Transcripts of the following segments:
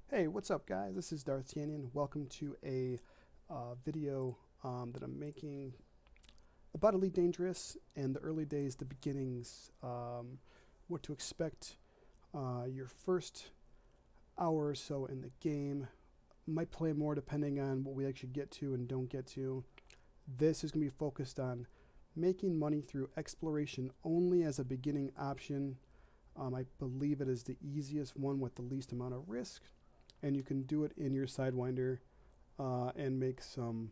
Hey, what's up, guys? This is D'Artagnan. Welcome to a video that I'm making about Elite Dangerous and the early days, the beginnings, what to expect your first hour or so in the game. Might play more depending on what we actually get to and don't get to. This is going to be focused on making money through exploration only as a beginning option. I believe it is the easiest one with the least amount of risk, and you can do it in your Sidewinder and make some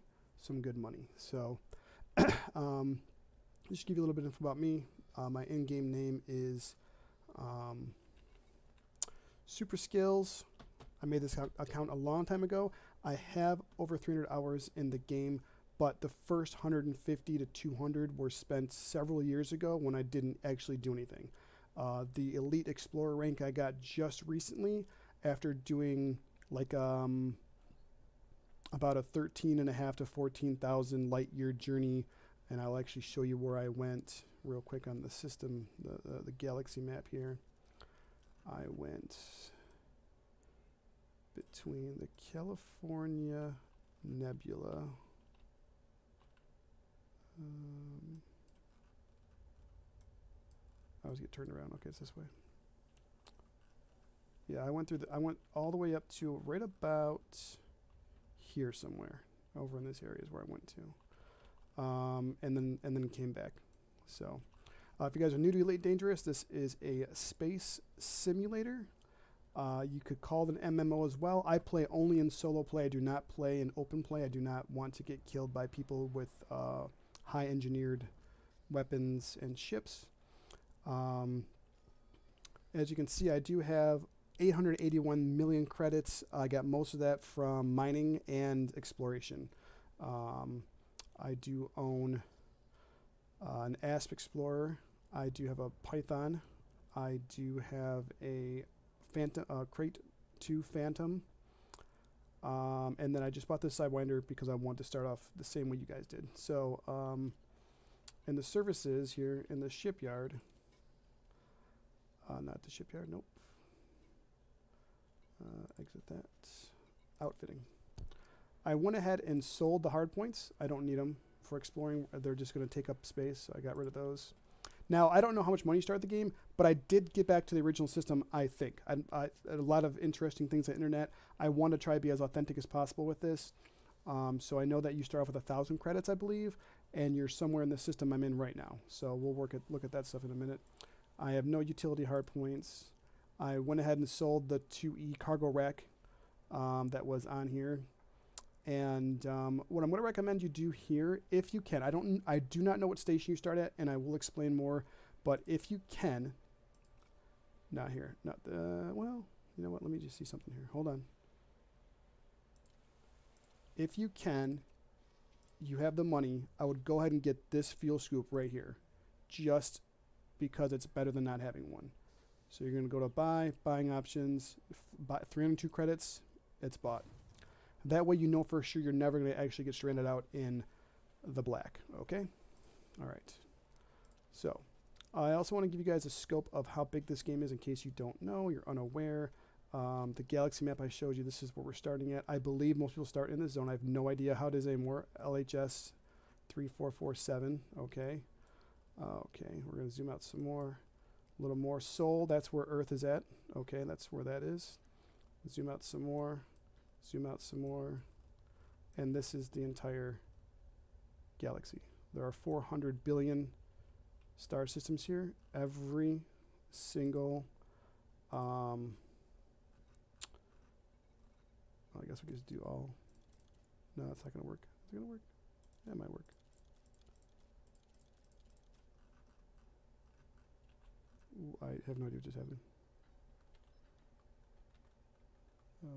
good money. So just give you a little bit of info about me. My in-game name is Super Skills. I made this account a long time ago. I have over 300 hours in the game, but the first 150 to 200 were spent several years ago when I didn't actually do anything. The Elite Explorer rank I got just recently after doing like about a 13.5 to 14,000 light year journey, and I'll actually show you where I went real quick on the system, the galaxy map here. I went between the California Nebula. I always get turned around. Okay, it's this way. Yeah, I went all the way up to right about here somewhere. Over in this area is where I went to, and then came back. So, if you guys are new to Elite Dangerous, this is a space simulator. You could call it an MMO as well. I play only in solo play. I do not play in open play. I do not want to get killed by people with high engineered weapons and ships. As you can see, I do have 881 million credits. I got most of that from mining and exploration. I do own an Asp Explorer. I do have a Python. I do have a Phantom, Crate 2 Phantom. And then I just bought this Sidewinder because I want to start off the same way you guys did. So in the services here in the shipyard, not the shipyard, nope. Exit that. Outfitting. I went ahead and sold the hard points. I don't need them for exploring. They're just going to take up space, so I got rid of those. Now, I don't know how much money you start the game, but I did get back to the original system, I think. A lot of interesting things on the internet. I want to try to be as authentic as possible with this. So I know that you start off with 1,000 credits, I believe, and you're somewhere in the system I'm in right now. So we'll look at that stuff in a minute. I have no utility hard points. I went ahead and sold the 2E cargo rack that was on here. And what I'm going to recommend you do here, if you can, I do not know what station you start at, and I will explain more. But if you can, not here, not the, well, you know what? Let me just see something here. Hold on. If you can, you have the money, I would go ahead and get this fuel scoop right here, just because it's better than not having one. So you're going to go to buying options, buy 302 credits, it's bought. That way you know for sure you're never going to actually get stranded out in the black, okay? All right. So I also want to give you guys a scope of how big this game is in case you don't know, you're unaware. The galaxy map I showed you, this is where we're starting at. I believe most people start in this zone. I have no idea how it is anymore. LHS 3447, okay. Okay, we're going to zoom out some more. A little more. Sol, that's where Earth is at. Okay, that's where that is. Zoom out some more. Zoom out some more. And this is the entire galaxy. There are 400 billion star systems here. Every single... I guess we just do all. No, it's not going to work. Is it going to work? Yeah, it might work. I have no idea what just happened.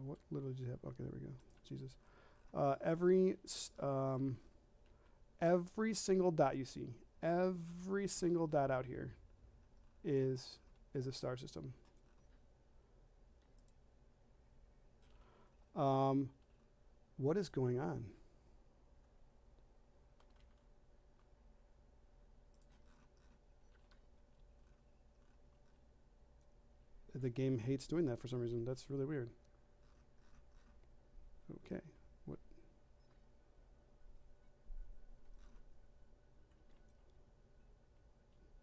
What literally just happened? Okay, there we go. Jesus. Every single dot you see, every single dot out here is a star system. What is going on? The game hates doing that for some reason. That's really weird. Okay.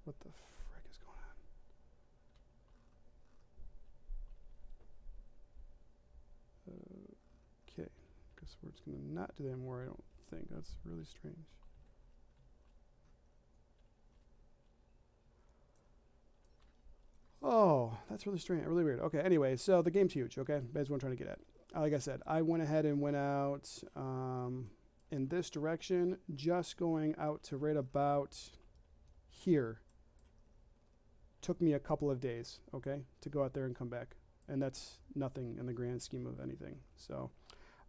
What the frick is going on? Okay. Guess we're just going to not do that anymore, I don't think. That's really strange. Oh, that's really strange. Really weird. Okay, anyway, so the game's huge, okay? That's what I'm trying to get at. Like I said, I went ahead and went out in this direction, just going out to right about here. Took me a couple of days, okay, to go out there and come back. And that's nothing in the grand scheme of anything. So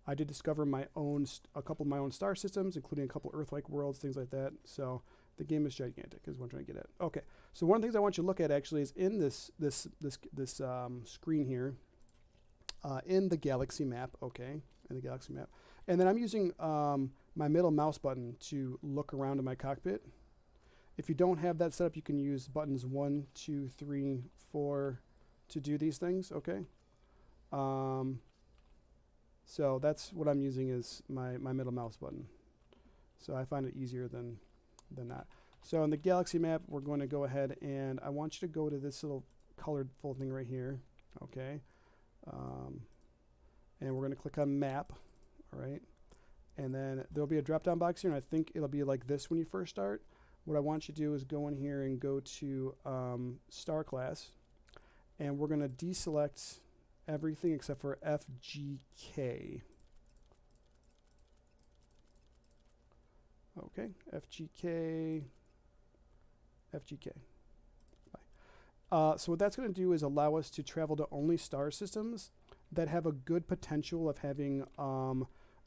I did discover a couple of my own star systems, including a couple Earth-like worlds, things like that. So the game is gigantic, is what I'm trying to get at. Okay, so one of the things I want you to look at actually is in this screen here, in the galaxy map, okay, in the galaxy map. And then I'm using my middle mouse button to look around in my cockpit. If you don't have that set up, you can use buttons 1, 2, 3, 4 to do these things, okay? So that's what I'm using is my middle mouse button. So I find it easier than that. So in the galaxy map, we're going to go ahead and I want you to go to this little colored full thing right here, okay? And we're going to click on map, all right? And then there'll be a drop-down box here, and I think it'll be like this when you first start. What I want you to do is go in here and go to star class, and we're going to deselect everything except for FGK. Okay, FGK. So what that's going to do is allow us to travel to only star systems that have a good potential of having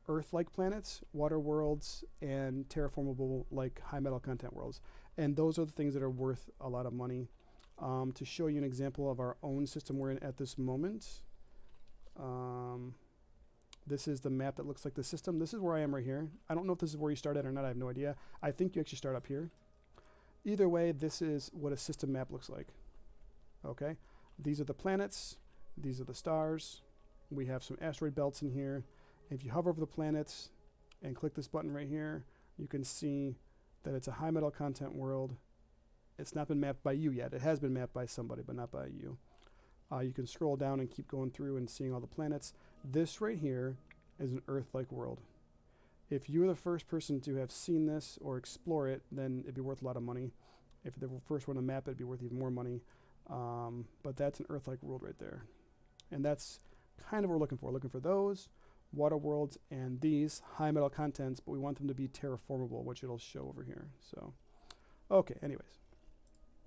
Earth-like planets, water worlds, and terraformable like high metal content worlds. And those are the things that are worth a lot of money. To show you an example of our own system we're in at this moment, this is the map that looks like the system. This is where I am right here. I don't know if this is where you start at or not. I have no idea. I think you actually start up here. Either way, this is what a system map looks like. Okay, these are the planets. These are the stars. We have some asteroid belts in here. If you hover over the planets and click this button right here, you can see that it's a high metal content world. It's not been mapped by you yet. It has been mapped by somebody, but not by you. You can scroll down and keep going through and seeing all the planets. This right here is an Earth-like world. If you were the first person to have seen this or explore it, then it'd be worth a lot of money. If they were the first one to map it, it'd be worth even more money. But that's an Earth-like world right there. And that's kind of what we're looking for. Looking for those water worlds and these high metal contents, but we want them to be terraformable, which it'll show over here. So, okay, anyways.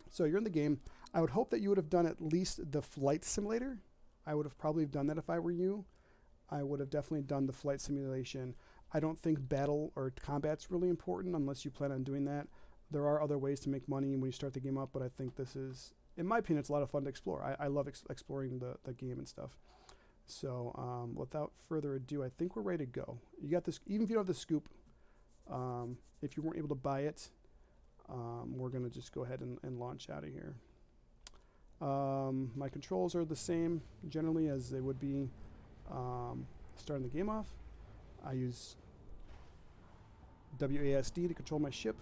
So you're in the game. I would hope that you would have done at least the flight simulator. I would have probably done that if I were you. I would have definitely done the flight simulation. I don't think battle or combat's really important unless you plan on doing that. There are other ways to make money when you start the game up, but I think this is, in my opinion, it's a lot of fun to explore. I love exploring the game and stuff. So without further ado, I think we're ready to go. You got this, even if you don't have the scoop, if you weren't able to buy it, we're going to just go ahead and launch out of here. My controls are the same generally as they would be starting the game off. I use WASD to control my ship,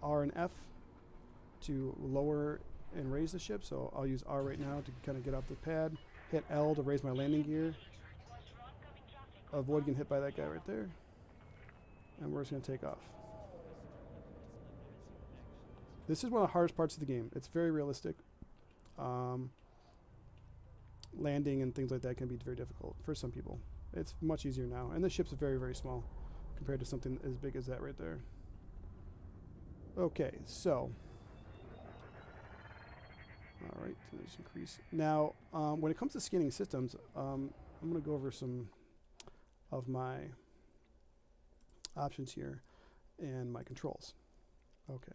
R and F to lower and raise the ship. So I'll use R right now to kind of get off the pad. Hit L to raise my landing gear. Avoid getting hit by that guy right there. And we're just going to take off. This is one of the hardest parts of the game. It's very realistic. Landing and things like that can be very difficult for some people. It's much easier now. And the ship's very, very small compared to something as big as that right there. Okay, so. All right, so let's increase. Now, when it comes to scanning systems, I'm going to go over some of my options here and my controls. Okay,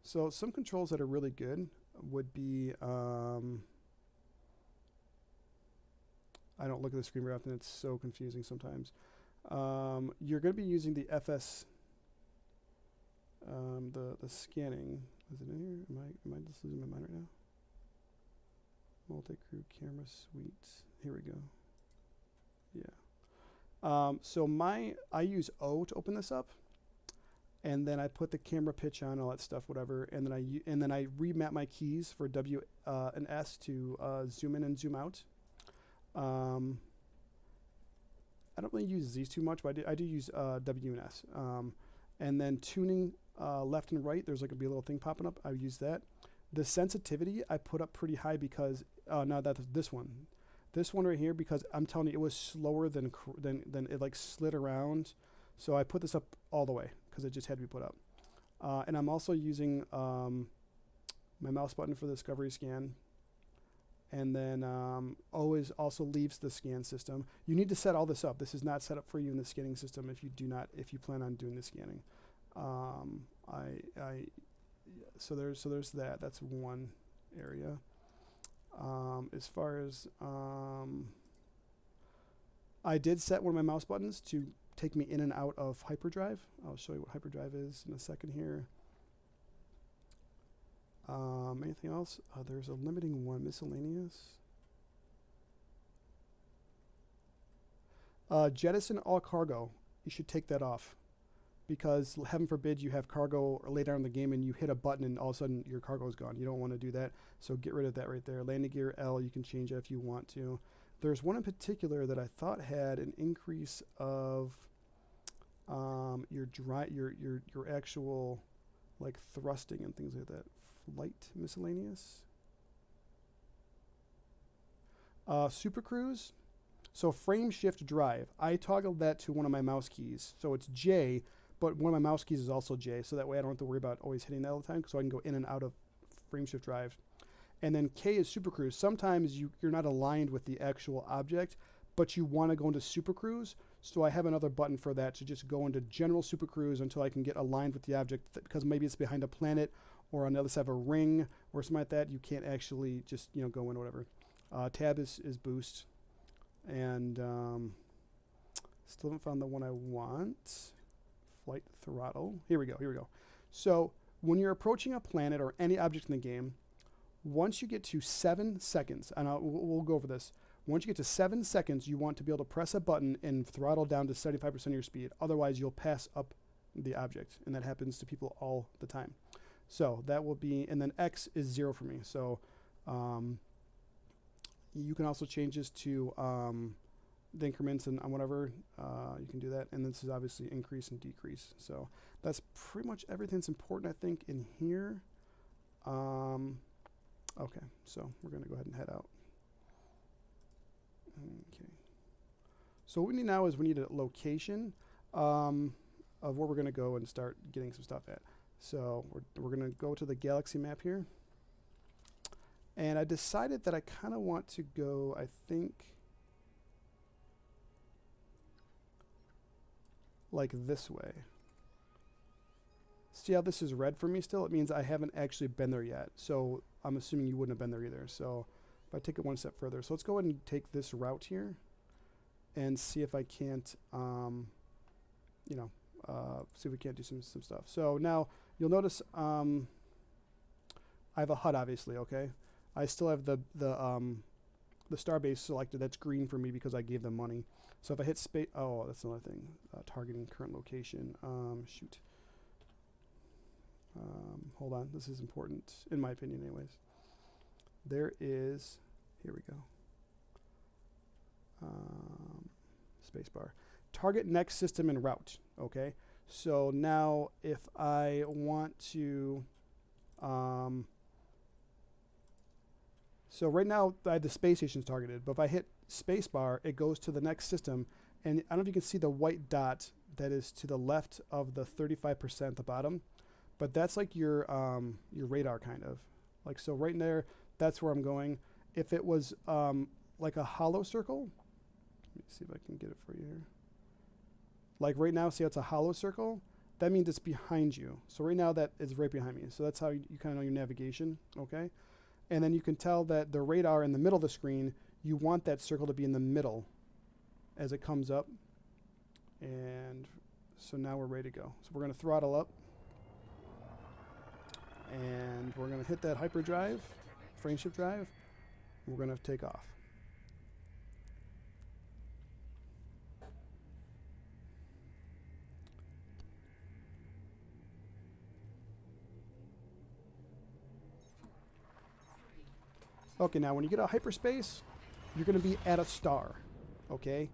so some controls that are really good would be, I don't look at the screen very often, it's so confusing sometimes. You're going to be using the FS, the scanning. Is it in here? Am I just losing my mind right now? Multi-crew camera suite. Here we go. Yeah. So I use O to open this up, and then I put the camera pitch on, all that stuff, whatever, and then I remap my keys for W and S to zoom in and zoom out. I don't really use these too much, but I do use W and S. And then tuning left and right, there's like be a little thing popping up. I use that. The sensitivity I put up pretty high because no, that's this one right here, because I'm telling you it was slower than it like slid around. So I put this up all the way because it just had to be put up. And I'm also using my mouse button for the discovery scan. And then always also leaves the scan system. You need to set all this up. This is not set up for you in the scanning system if you plan on doing the scanning. So there's that. That's one area. As far as I did set one of my mouse buttons to take me in and out of hyperdrive. I'll show you what hyperdrive is in a second here. Anything else? There's a limiting one, miscellaneous. Jettison all cargo. You should take that off, because heaven forbid you have cargo later in the game and you hit a button and all of a sudden your cargo is gone. You don't want to do that, so get rid of that right there. Landing gear L, you can change it if you want to. There's one in particular that I thought had an increase of your actual like thrusting and things like that. Flight miscellaneous. Super Cruise. So frame shift drive. I toggled that to one of my mouse keys. So it's J, but one of my mouse keys is also J. So that way I don't have to worry about always hitting that all the time. So I can go in and out of frame shift drive. And then K is Super Cruise. Sometimes you're not aligned with the actual object, but you want to go into Super Cruise. So I have another button for that to just go into general Super Cruise until I can get aligned with the object, because maybe it's behind a planet or on the other side of a ring or something like that. You can't actually just go in or whatever. Tab is boost. And still haven't found the one I want. Flight throttle. Here we go. So when you're approaching a planet or any object in the game, once you get to 7 seconds, and we'll go over this. Once you get to 7 seconds, you want to be able to press a button and throttle down to 75% of your speed. Otherwise, you'll pass up the object, and that happens to people all the time. So that will be, and then X is 0 for me. So you can also change this to the increments and whatever. You can do that. And this is obviously increase and decrease. So that's pretty much everything that's important, I think, in here. Okay, so we're going to go ahead and head out. Okay. So what we need now is we need a location of where we're going to go and start getting some stuff at. So we're going to go to the galaxy map here. And I decided that I kind of want to go, I think, like this way. See how this is red for me still? It means I haven't actually been there yet. So I'm assuming you wouldn't have been there either. So if I take it one step further. So let's go ahead and take this route here and see if I can't, see if we can't do some stuff. So now you'll notice I have a HUD, obviously, okay? I still have the starbase selected. That's green for me because I gave them money. So if I hit space, oh, that's another thing. Targeting current location. Shoot. Hold on. This is important, in my opinion, anyways. There is, here we go. Spacebar. Target next system and route. Okay. So now if I want to, so right now I have the space stations targeted, but if I hit spacebar, it goes to the next system. And I don't know if you can see the white dot that is to the left of the 35% at the bottom, but that's like your radar kind of. Like, so right there, that's where I'm going. If it was like a hollow circle, let me see if I can get it for you here. Like right now, see how it's a hollow circle? That means it's behind you. So right now that is right behind me. So that's how you kind of know your navigation, okay? And then you can tell that the radar in the middle of the screen, you want that circle to be in the middle as it comes up. And so now we're ready to go. So we're going to throttle up. And we're going to hit that hyperdrive, frame shift drive. And we're going to take off. Okay, now when you get out of hyperspace, you're going to be at a star. Okay?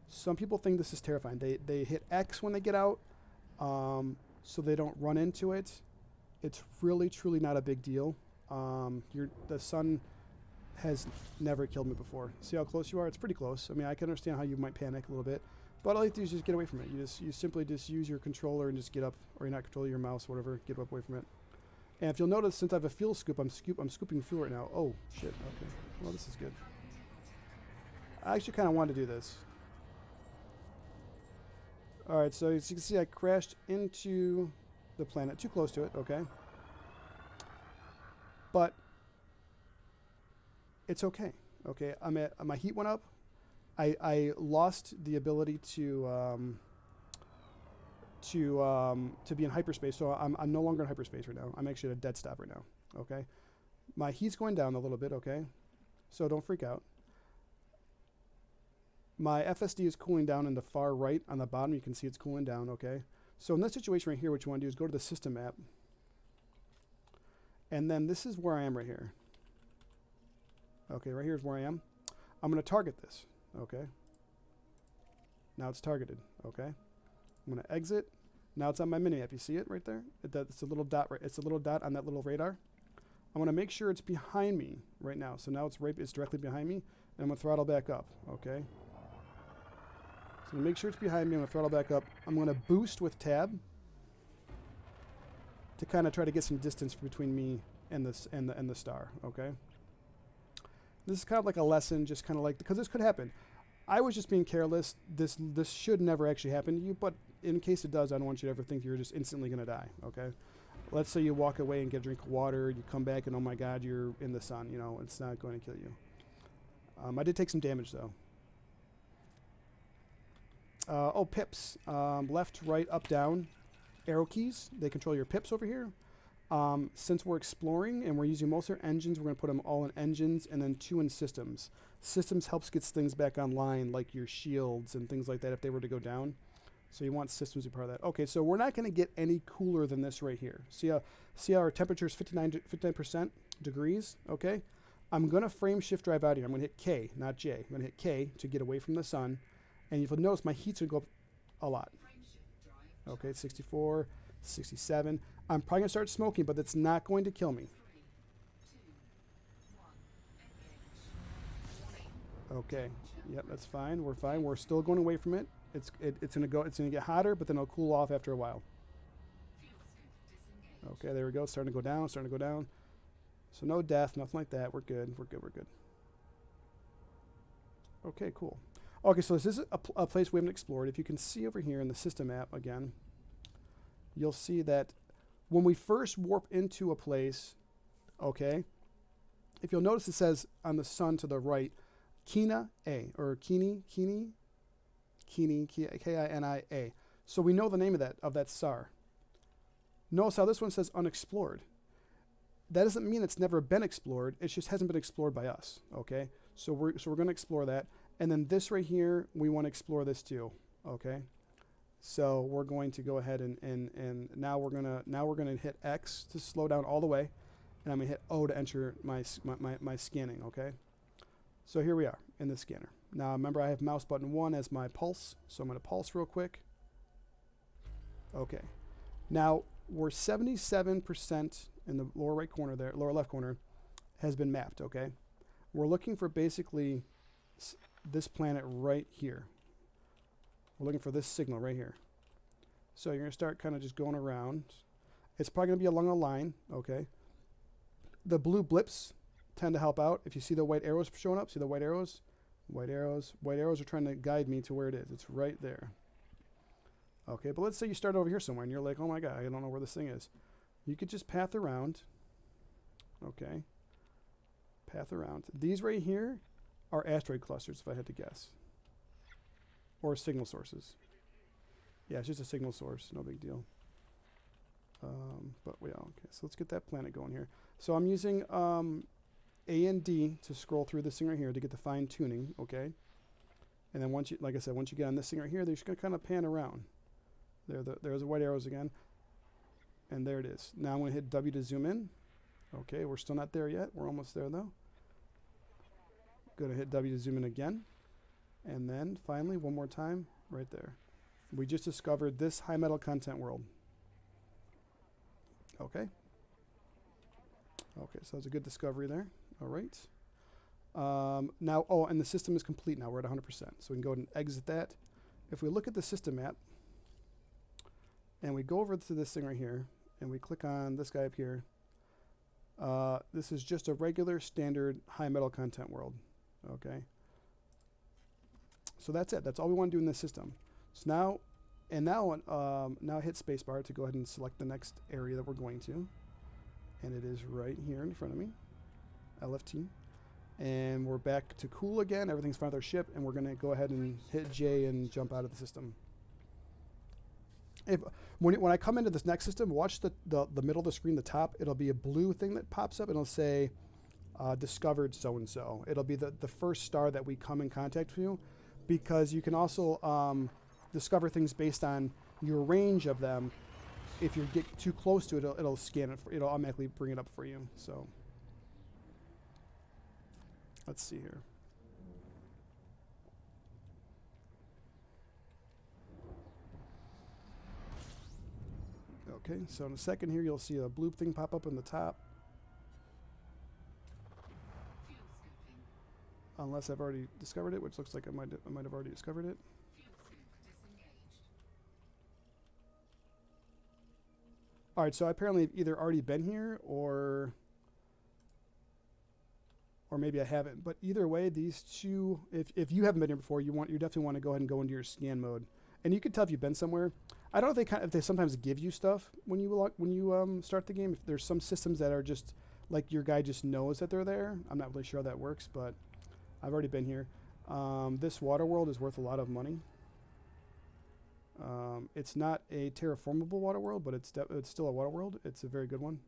Some people think this is terrifying. They hit X when they get out, so they don't run into it. It's really, truly not a big deal. The sun has never killed me before. See how close you are? It's pretty close. I mean, I can understand how you might panic a little bit, but all you have to do is just get away from it. You simply just use your controller and just get up, or you're not controlling your mouse, whatever. Get up away from it. And if you'll notice, since I have a fuel scoop, I'm scooping fuel right now. Oh shit. Okay. Well, this is good. I actually kind of wanted to do this. All right. So as you can see, I crashed into the planet, too close to it. Okay. But it's okay. Okay, my heat went up. I lost the ability to be in hyperspace, so I'm no longer in hyperspace right now. I'm actually at a dead stop right now. Okay, my heat's going down a little bit. Okay, so don't freak out. My FSD is cooling down in the far right on the bottom. You can see it's cooling down. Okay, so in this situation right here, what you want to do is go to the system map, and then this is where I am right here. Okay, right here is where I am. I'm going to target this. Okay. Now it's targeted. Okay. I'm going to exit. Now it's on my mini map. You see it right there? It's a little dot. Right. It's a little dot on that little radar. I'm going to make sure it's behind me right now. So now it's directly behind me, and I'm going to throttle back up. Okay. So to make sure it's behind me, I'm going to throttle back up. I'm going to boost with tab to kind of try to get some distance between me and this and the star. Okay. This is kind of like a lesson, just kind of like, because this could happen. I was just being careless. This should never actually happen to you, but in case it does, I don't want you to ever think you're just instantly going to die, okay? Let's say you walk away and get a drink of water, you come back and, oh my God, you're in the sun. You know, it's not going to kill you. I did take some damage, though. Oh, pips. Left, right, up, down. Arrow keys. They control your pips over here. Since we're exploring and we're using most of our engines, we're going to put them all in engines and then 2 in systems. Systems helps get things back online, like your shields and things like that if they were to go down. So you want systems to be part of that. Okay, so we're not going to get any cooler than this right here. See how our temperature is 59% degrees, okay? I'm going to frame shift drive out here. I'm going to hit K, not J. I'm going to hit K to get away from the sun. And you'll notice my heat's going to go up a lot. Okay, 64, 67. I'm probably going to start smoking, but that's not going to kill me. Okay. Yep, that's fine. We're fine. We're still going away from it. It's going to get hotter, but then it'll cool off after a while. Okay, there we go. It's starting to go down, starting to go down. So no death, nothing like that. We're good. We're good. We're good. Okay, cool. Okay, so this is a place we haven't explored. If you can see over here in the system app again, you'll see that when we first warp into a place, okay, if you'll notice it says on the sun to the right, Kina A, or Kini, K-I-N-I-A. So we know the name of that star. Notice how this one says unexplored. That doesn't mean it's never been explored. It just hasn't been explored by us, okay? So we're going to explore that. And then this right here, we want to explore this too, okay? So we're going to go ahead and now we're gonna hit X to slow down all the way, and I'm gonna hit O to enter my scanning. Okay. So here we are in the scanner. Now remember, I have mouse button 1 as my pulse, so I'm gonna pulse real quick. Okay. Now we're 77% in the lower right corner there, lower left corner, has been mapped. Okay. We're looking for basically this planet right here. We're looking for this signal right here. So you're going to start kind of just going around. It's probably going to be along a line, okay? The blue blips tend to help out. If you see the white arrows showing up, see the white arrows? White arrows are trying to guide me to where it is. It's right there. Okay, but let's say you start over here somewhere and you're like, oh my God, I don't know where this thing is. You could just path around. Okay. Path around. These right here are asteroid clusters, if I had to guess. Or signal sources. Yeah, it's just a signal source. No big deal. But yeah, okay. So let's get that planet going here. So I'm using A and D to scroll through this thing right here to get the fine tuning. Okay. And then once you, like I said, once you get on this thing right here, they're just gonna kind of pan around. There's the white arrows again. And there it is. Now I'm gonna hit W to zoom in. Okay, we're still not there yet. We're almost there though. Gonna hit W to zoom in again. And then finally, one more time, right there. We just discovered this high metal content world. Okay. Okay, so that's a good discovery there. All right. Now, oh, and the system is complete now. We're at 100%. So we can go ahead and exit that. If we look at the system map, and we go over to this thing right here, and we click on this guy up here, this is just a regular standard high metal content world. Okay. So that's it. That's all we want to do in this system. So now, now hit spacebar to go ahead and select the next area that we're going to. And it is right here in front of me, LFT. And we're back to cool again. Everything's fine with our ship, and we're going to go ahead and hit J and jump out of the system. When I come into this next system, watch the middle of the screen, the top. It'll be a blue thing that pops up, and it'll say discovered so-and-so. It'll be the first star that we come in contact with you, because you can also discover things based on your range of them. If you get too close to it, it'll scan it. It'll automatically bring it up for you. So let's see here. Okay, so in a second here, you'll see a blue thing pop up in the top. Unless I've already discovered it, which looks like I might have already discovered it. All right, so I apparently have either already been here or maybe I haven't. But either way, these two, if you haven't been here before, you definitely want to go ahead and go into your scan mode, and you can tell if you've been somewhere. I don't know if they sometimes give you stuff when you start the game. If there's some systems that are just like your guy just knows that they're there. I'm not really sure how that works, but I've already been here. This water world is worth a lot of money. It's not a terraformable water world, but it's still a water world. It's a very good one.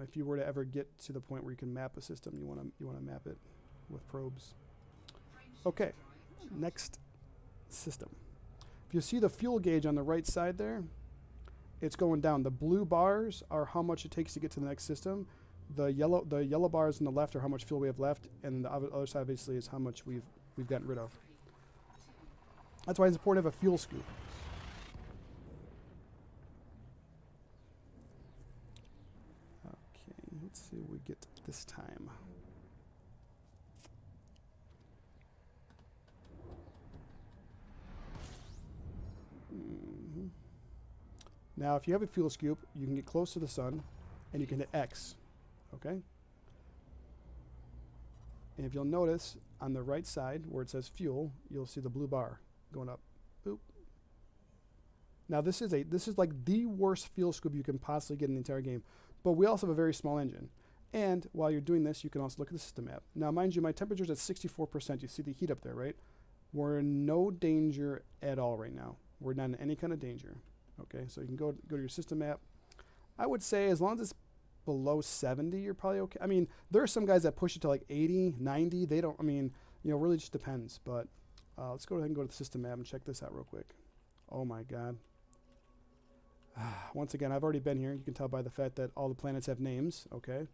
If you were to ever get to the point where you can map a system, you want to map it with probes. Okay, next system. If you see the fuel gauge on the right side there, it's going down. The blue bars are how much it takes to get to the next system. The yellow bars on the left are how much fuel we have left, and the other side obviously is how much we've gotten rid of. That's why it's important to have a fuel scoop. Okay, let's see what we get this time. Now, if you have a fuel scoop, you can get close to the sun, and you can hit X. Okay? And if you'll notice, on the right side, where it says fuel, you'll see the blue bar going up. Boop. Now, this is like the worst fuel scoop you can possibly get in the entire game. But we also have a very small engine. And while you're doing this, you can also look at the system map. Now, mind you, my temperature's at 64%. You see the heat up there, right? We're in no danger at all right now. We're not in any kind of danger. Okay, so you can go to your system map. I would say as long as it's below 70, you're probably okay. I mean, there are some guys that push it to like 80, 90. They don't, I mean, really just depends. But let's go ahead and go to the system map and check this out real quick. Oh my God. Once again, I've already been here. You can tell by the fact that all the planets have names, okay?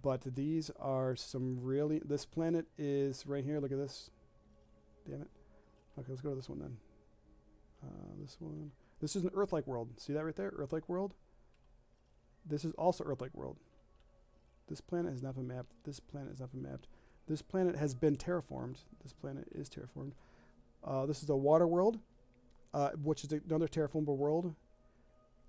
But these are some really, this planet is right here. Look at this. Damn it. Okay, let's go to this one then. This one. This is an Earth-like world. See that right there? Earth-like world. This is also Earth-like world. This planet has not been mapped. This planet has not been mapped. This planet has been terraformed. This planet is terraformed. This is a water world, which is another terraformable world.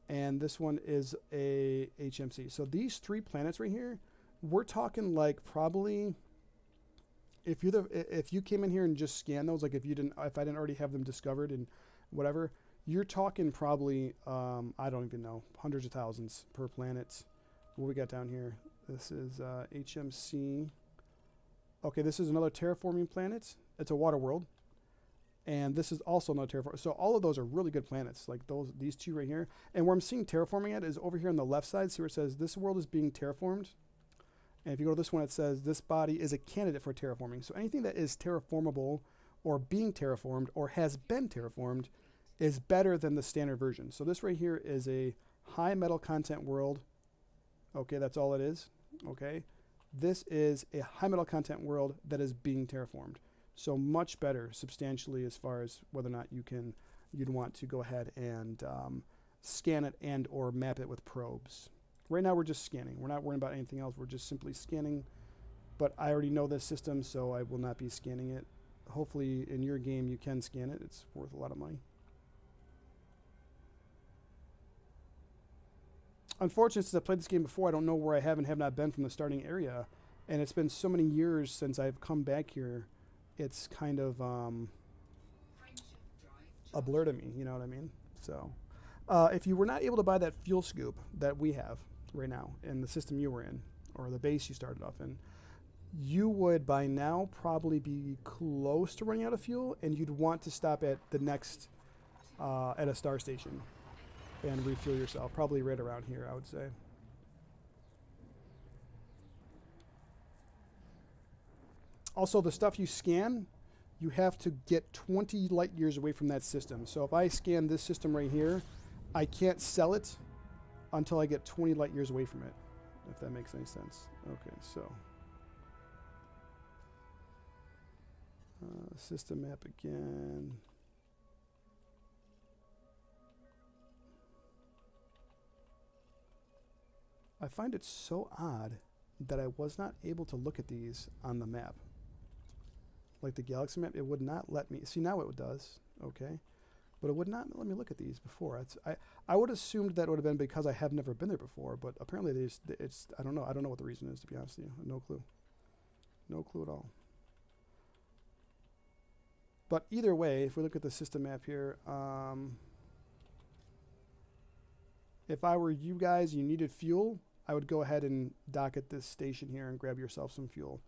And this one is a HMC. So these three planets right here, we're talking like probably, if you came in here and just scanned those, like if I didn't already have them discovered and whatever, you're talking probably, I don't even know, hundreds of thousands per planet. What we got down here? This is HMC. Okay, this is another terraforming planet. It's a water world. And this is also another terraform. So all of those are really good planets, like these two right here. And where I'm seeing terraforming at is over here on the left side. See where it says this world is being terraformed? And if you go to this one, it says this body is a candidate for terraforming. So anything that is terraformable or being terraformed or has been terraformed is better than the standard version. So this right here is a high metal content world. Okay, that's all it is. Okay. This is a high metal content world that is being terraformed. So much better substantially as far as whether or not you'd want to go ahead and scan it and or map it with probes. Right now we're just scanning. We're not worrying about anything else. We're just simply scanning. But I already know this system, so I will not be scanning it. Hopefully in your game you can scan it. It's worth a lot of money. Unfortunately, since I played this game before, I don't know where I have and have not been from the starting area. And it's been so many years since I've come back here. It's kind of a blur to me, you know what I mean? So if you were not able to buy that fuel scoop that we have right now in the system you were in, or the base you started off in, you would by now probably be close to running out of fuel, and you'd want to stop at the next, at a star station and refuel yourself. Probably right around here, I would say. Also, the stuff you scan, you have to get 20 light years away from that system. So if I scan this system right here, I can't sell it until I get 20 light years away from it, if that makes any sense. Okay, so system map again. I find it so odd that I was not able to look at these on the map. Like the galaxy map, it would not let me. See, now it does, okay? But it would not let me look at these before. I would have assumed that would have been because I have never been there before, but apparently it's, I don't know. I don't know what the reason is, to be honest with you. No clue. No clue at all. But either way, if we look at the system map here, if I were you guys, you needed fuel, I would go ahead and dock at this station here and grab yourself some fuel.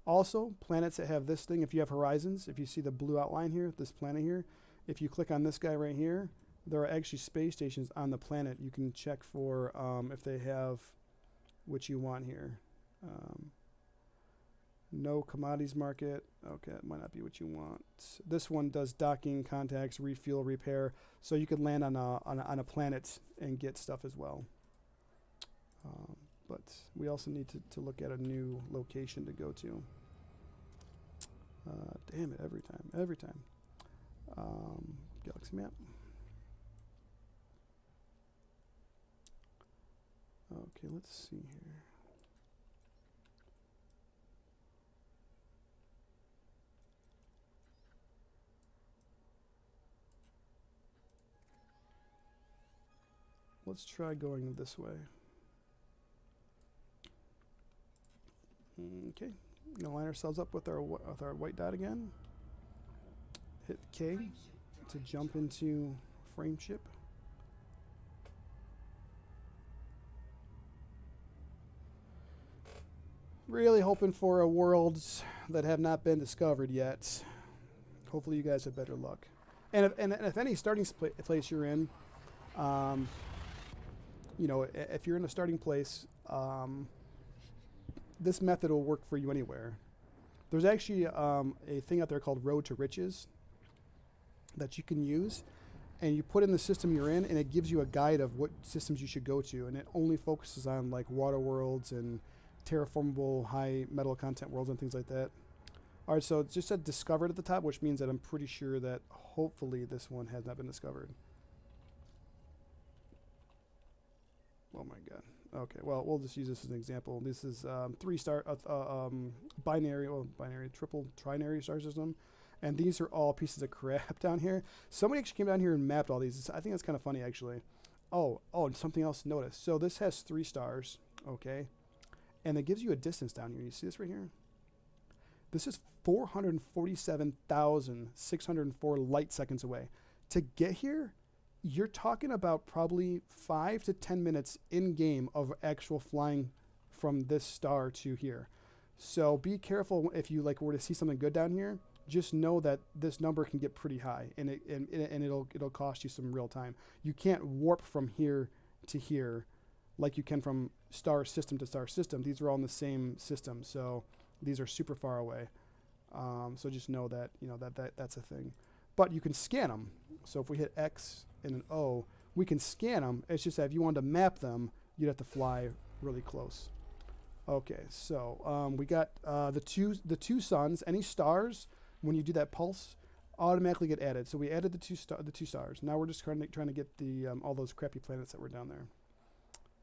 Also, planets that have this thing, if you have horizons, if you see the blue outline here, this planet here, if you click on this guy right here, there are actually space stations on the planet. You can check for if they have what you want here. No commodities market. Okay, that might not be what you want. This one does docking, contacts, refuel, repair. So you could land on a planet and get stuff as well. But we also need to look at a new location to go to. Damn it, every time. Galaxy map. Okay, let's see here. Let's try going this way. Okay, gonna line ourselves up with our white dot again. Hit K to jump into frame ship. Really hoping for a worlds that have not been discovered yet. Hopefully you guys have better luck. And if any starting place you're in, you know, if you're in a starting place, this method will work for you anywhere. There's actually a thing out there called Road to Riches that you can use, and you put in the system you're in, and it gives you a guide of what systems you should go to, and it only focuses on like water worlds and terraformable high metal content worlds and things like that. All right, so it just said discovered at the top, which means that I'm pretty sure that hopefully this one has not been discovered. Oh my god. Okay, well, we'll just use this as an example. This is 3-star binary, triple trinary star system, and these are all pieces of crap down here. Somebody actually came down here and mapped all these. I think that's kind of funny, actually. Oh, and something else to notice. So this has 3 stars, okay, and it gives you a distance down here. You see this right here? This is 447,604 light seconds away. To get here, you're talking about probably 5 to 10 minutes in game of actual flying from this star to here. So be careful if you like were to see something good down here. Just know that this number can get pretty high, and it'll cost you some real time. You can't warp from here to here like you can from star system to star system. These are all in the same system, so these are super far away. So just know that that's a thing. But you can scan them. So if we hit X and an O, we can scan them. It's just that if you wanted to map them, you'd have to fly really close. Okay, so we got the two suns. Any stars, when you do that pulse, automatically get added. So we added the two stars. Now we're just trying to get the all those crappy planets that were down there.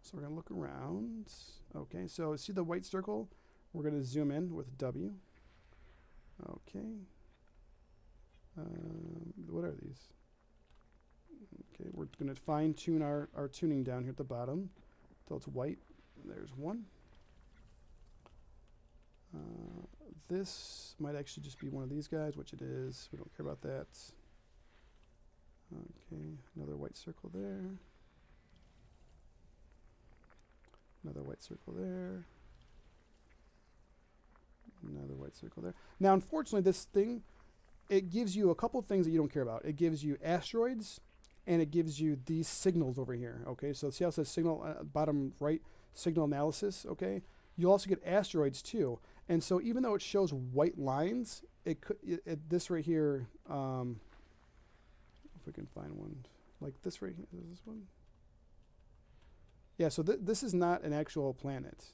So we're gonna look around. Okay, so see the white circle? We're gonna zoom in with W. Okay. What are these? Okay, we're gonna fine tune our tuning down here at the bottom until it's white. There's one. This might actually just be one of these guys, which it is. We don't care about that. Okay, another white circle there. Another white circle there. Another white circle there. Now, unfortunately, this thing, it gives you a couple of things that you don't care about. It gives you asteroids, and it gives you these signals over here. Okay, so see how it says signal, bottom right, signal analysis, okay? You also get asteroids too. And so even though it shows white lines, this right here, if we can find one, like this right here, is this one? Yeah, so this is not an actual planet.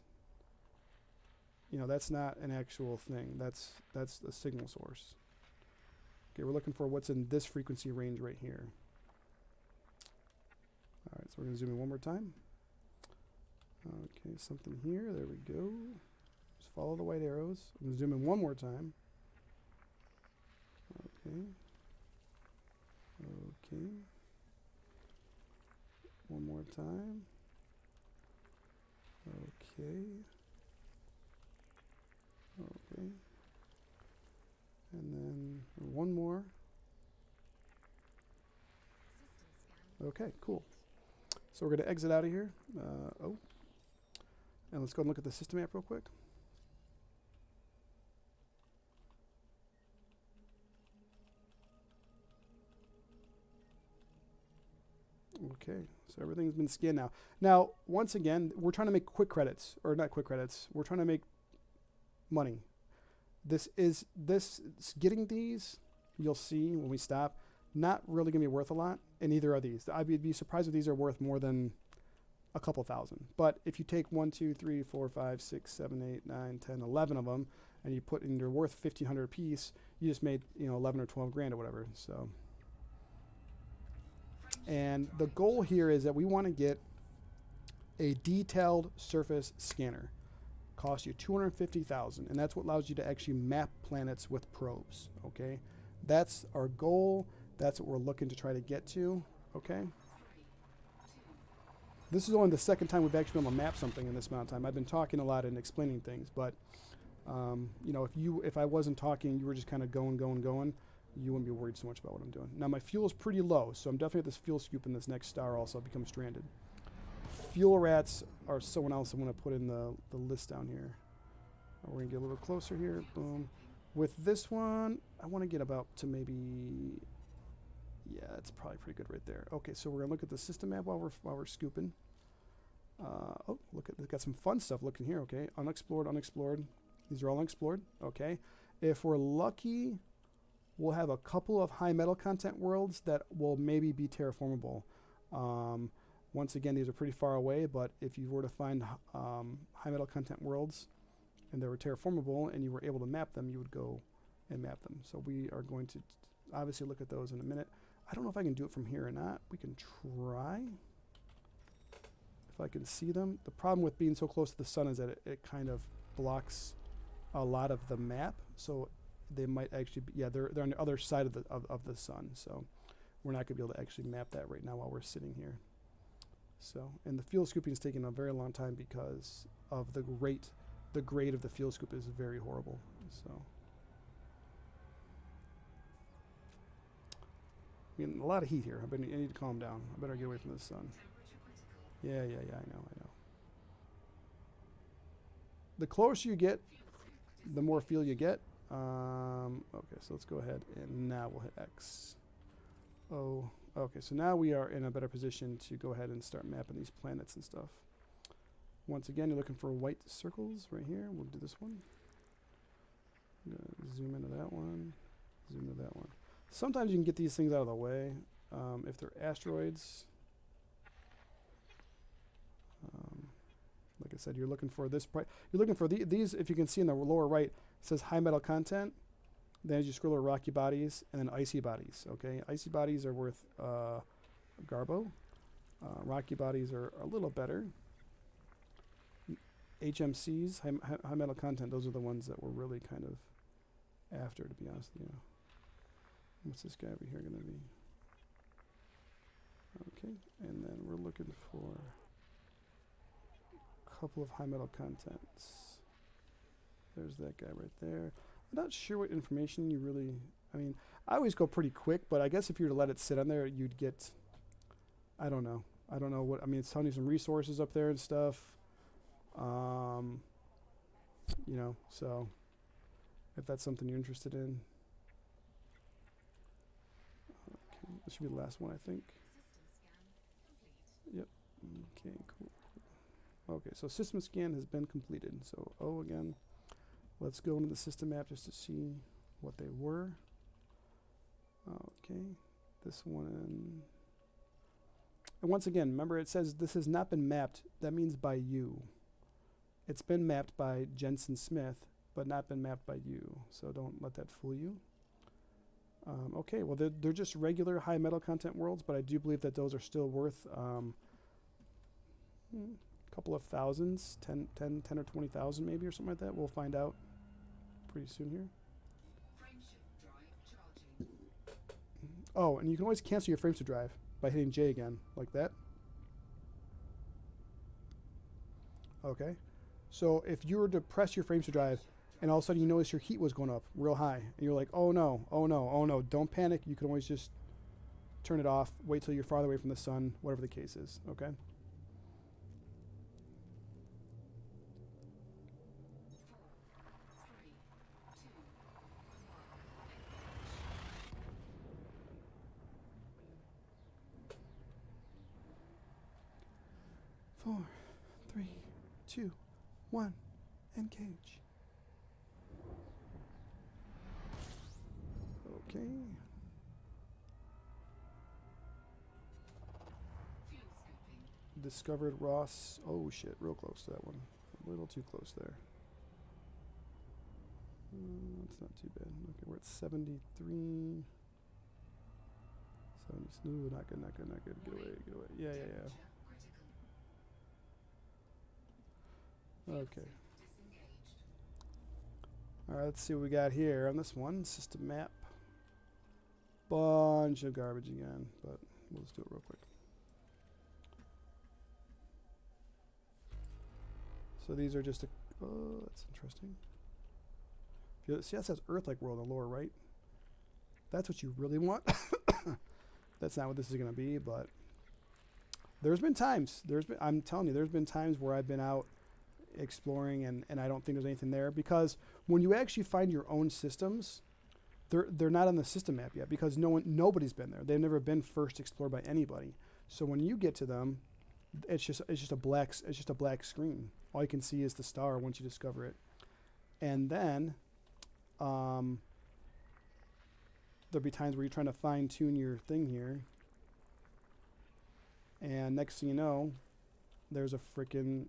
You know, that's not an actual thing. That's the signal source. Okay, we're looking for what's in this frequency range right here. All right, so we're going to zoom in one more time. Okay, something here. There we go. Just follow the white arrows. I'm going to zoom in one more time. Okay. Okay. One more time. Okay. Okay. And then one more. Okay, cool. So we're going to exit out of here. And let's go and look at the system map real quick. Okay, so everything's been scanned now. Now, once again, we're trying to make quick credits, or not quick credits. We're trying to make money. Getting these, you'll see when we stop, not really going to be worth a lot, and neither are these. I'd be surprised if these are worth more than a couple thousand. But if you take 1, 2, 3, 4, 5, 6, 7, 8, 9, 10, 11 of them, and you put in, they're worth $1,500 a piece, you just made 11 or 12 grand or whatever. So, and the goal here is that we want to get a detailed surface scanner. Cost you $250,000, and that's what allows you to actually map planets with probes. Okay, that's our goal. That's what we're looking to try to get to. Okay. This is only the second time we've actually been able to map something in this amount of time. I've been talking a lot and explaining things, but if I wasn't talking, you were just kind of going, you wouldn't be worried so much about what I'm doing. Now my fuel is pretty low, so I'm definitely at this fuel scoop in this next star also. I've become stranded. Fuel rats are someone else I'm going to put in the list down here. We're going to get a little closer here. Boom. With this one, I want to get about to maybe, yeah, that's probably pretty good right there. Okay, so we're going to look at the system map while we're scooping. Oh, look at, they've got some fun stuff looking here. Okay, unexplored, unexplored. These are all unexplored. Okay, if we're lucky, we'll have a couple of high metal content worlds that will maybe be terraformable. Once again, these are pretty far away, but if you were to find high metal content worlds and they were terraformable and you were able to map them, you would go and map them. So we are going to obviously look at those in a minute. I don't know if I can do it from here or not. We can try. If I can see them. The problem with being so close to the sun is that it kind of blocks a lot of the map. So they might actually be, yeah, they're on the other side of the sun. So we're not going to be able to actually map that right now while we're sitting here. So, and the fuel scooping is taking a very long time because of the rate. The grade of the fuel scoop is very horrible. So, I mean, a lot of heat here. I need to calm down. I better get away from the sun. Yeah, I know. The closer you get, the more fuel you get. Okay, so let's go ahead and now we'll hit X. Oh, okay, so now we are in a better position to go ahead and start mapping these planets and stuff. Once again, you're looking for white circles right here. We'll do this one. I'm gonna zoom into that one, zoom into that one. Sometimes you can get these things out of the way. If they're asteroids, like I said, you're looking for this price. You're looking for these. If you can see in the lower right, it says high metal content. Then as you scroll to rocky bodies and then icy bodies. Okay, icy bodies are worth garbo. Rocky bodies are a little better. HMCs, high metal content. Those are the ones that we're really kind of after, to be honest with you. What's this guy over here going to be? Okay, and then we're looking for a couple of high metal contents. There's that guy right there. I'm not sure what information you really, I mean, I always go pretty quick, but I guess if you were to let it sit on there, you'd get, I don't know what, I mean, it's telling you some resources up there and stuff. You know, so if that's something you're interested in. Okay, this should be the last one, I think. Yep. Okay, cool. Okay, so system scan has been completed. So, again, let's go into the system map just to see what they were. Okay, this one. And once again, remember it says this has not been mapped. That means by you. It's been mapped by Jensen Smith, but not been mapped by you. So don't let that fool you. Okay, well, they're just regular high metal content worlds, but I do believe that those are still worth a couple of thousands, 10 or 20,000 maybe, or something like that. We'll find out pretty soon here. Oh, and you can always cancel your frames to drive by hitting J again, like that. Okay. So if you were to press your frames to drive and all of a sudden you notice your heat was going up real high and you're like, oh no, oh no, oh no, don't panic. You can always just turn it off, wait till you're farther away from the sun, whatever the case is, okay? Four, three, two, one, engage. Okay. Discovered Ross. Oh shit, real close to that one. A little too close there. It's not too bad. Okay, we're at 73. 70. No, not good, not good, not good. Get away, get away. Yeah, yeah, yeah. Okay. Alright, let's see what we got here on this one. System map. Bunch of garbage again, but we'll just do it real quick. So these are just a... Oh, that's interesting. See, that says Earth-like world on the lower right. That's what you really want. That's not what this is going to be, but... There's been times. I'm telling you, there's been times where I've been out exploring and I don't think there's anything there, because when you actually find your own systems, they're not on the system map yet because nobody's been there. They've never been first explored by anybody. So when you get to them, it's just a black screen. All you can see is the star once you discover it. And then there'll be times where you're trying to fine tune your thing here, and next thing you know, there's a freaking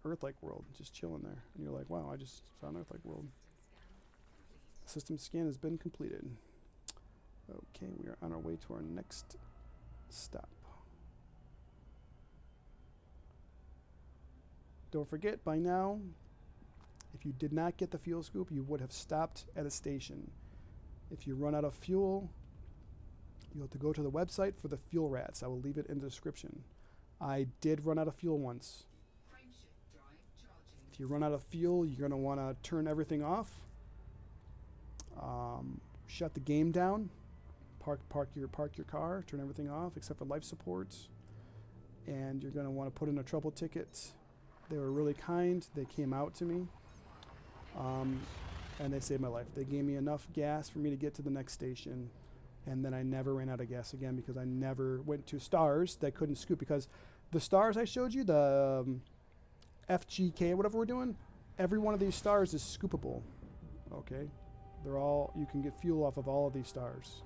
Earth-like world just chilling there, and you're like, wow, I just found Earth-like world. System scan has been completed. Okay, we are on our way to our next stop. Don't forget, by now, if you did not get the fuel scoop, you would have stopped at a station. If you run out of fuel, you'll have to go to the website for the fuel rats. I will leave it in the description. I did run out of fuel once. If you run out of fuel, you're going to want to turn everything off. Shut the game down. Park your car. Turn everything off except for life support. And you're going to want to put in a trouble ticket. They were really kind. They came out to me. And they saved my life. They gave me enough gas for me to get to the next station. And then I never ran out of gas again because I never went to stars that couldn't scoop. Because the stars I showed you, the FGK, whatever we're doing, every one of these stars is scoopable. Okay? They're all, you can get fuel off of all of these stars.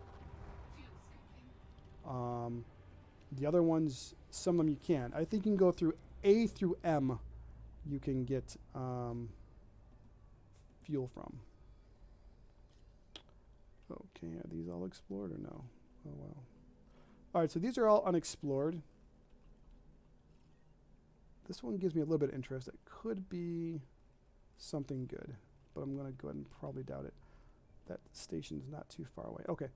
The other ones, some of them you can't. I think you can go through A through M. you can get fuel from. Okay, are these all explored or no? Oh, wow. All right, so these are all unexplored. This one gives me a little bit of interest. It could be something good, but I'm going to go ahead and probably doubt it. That station's not too far away. Okay,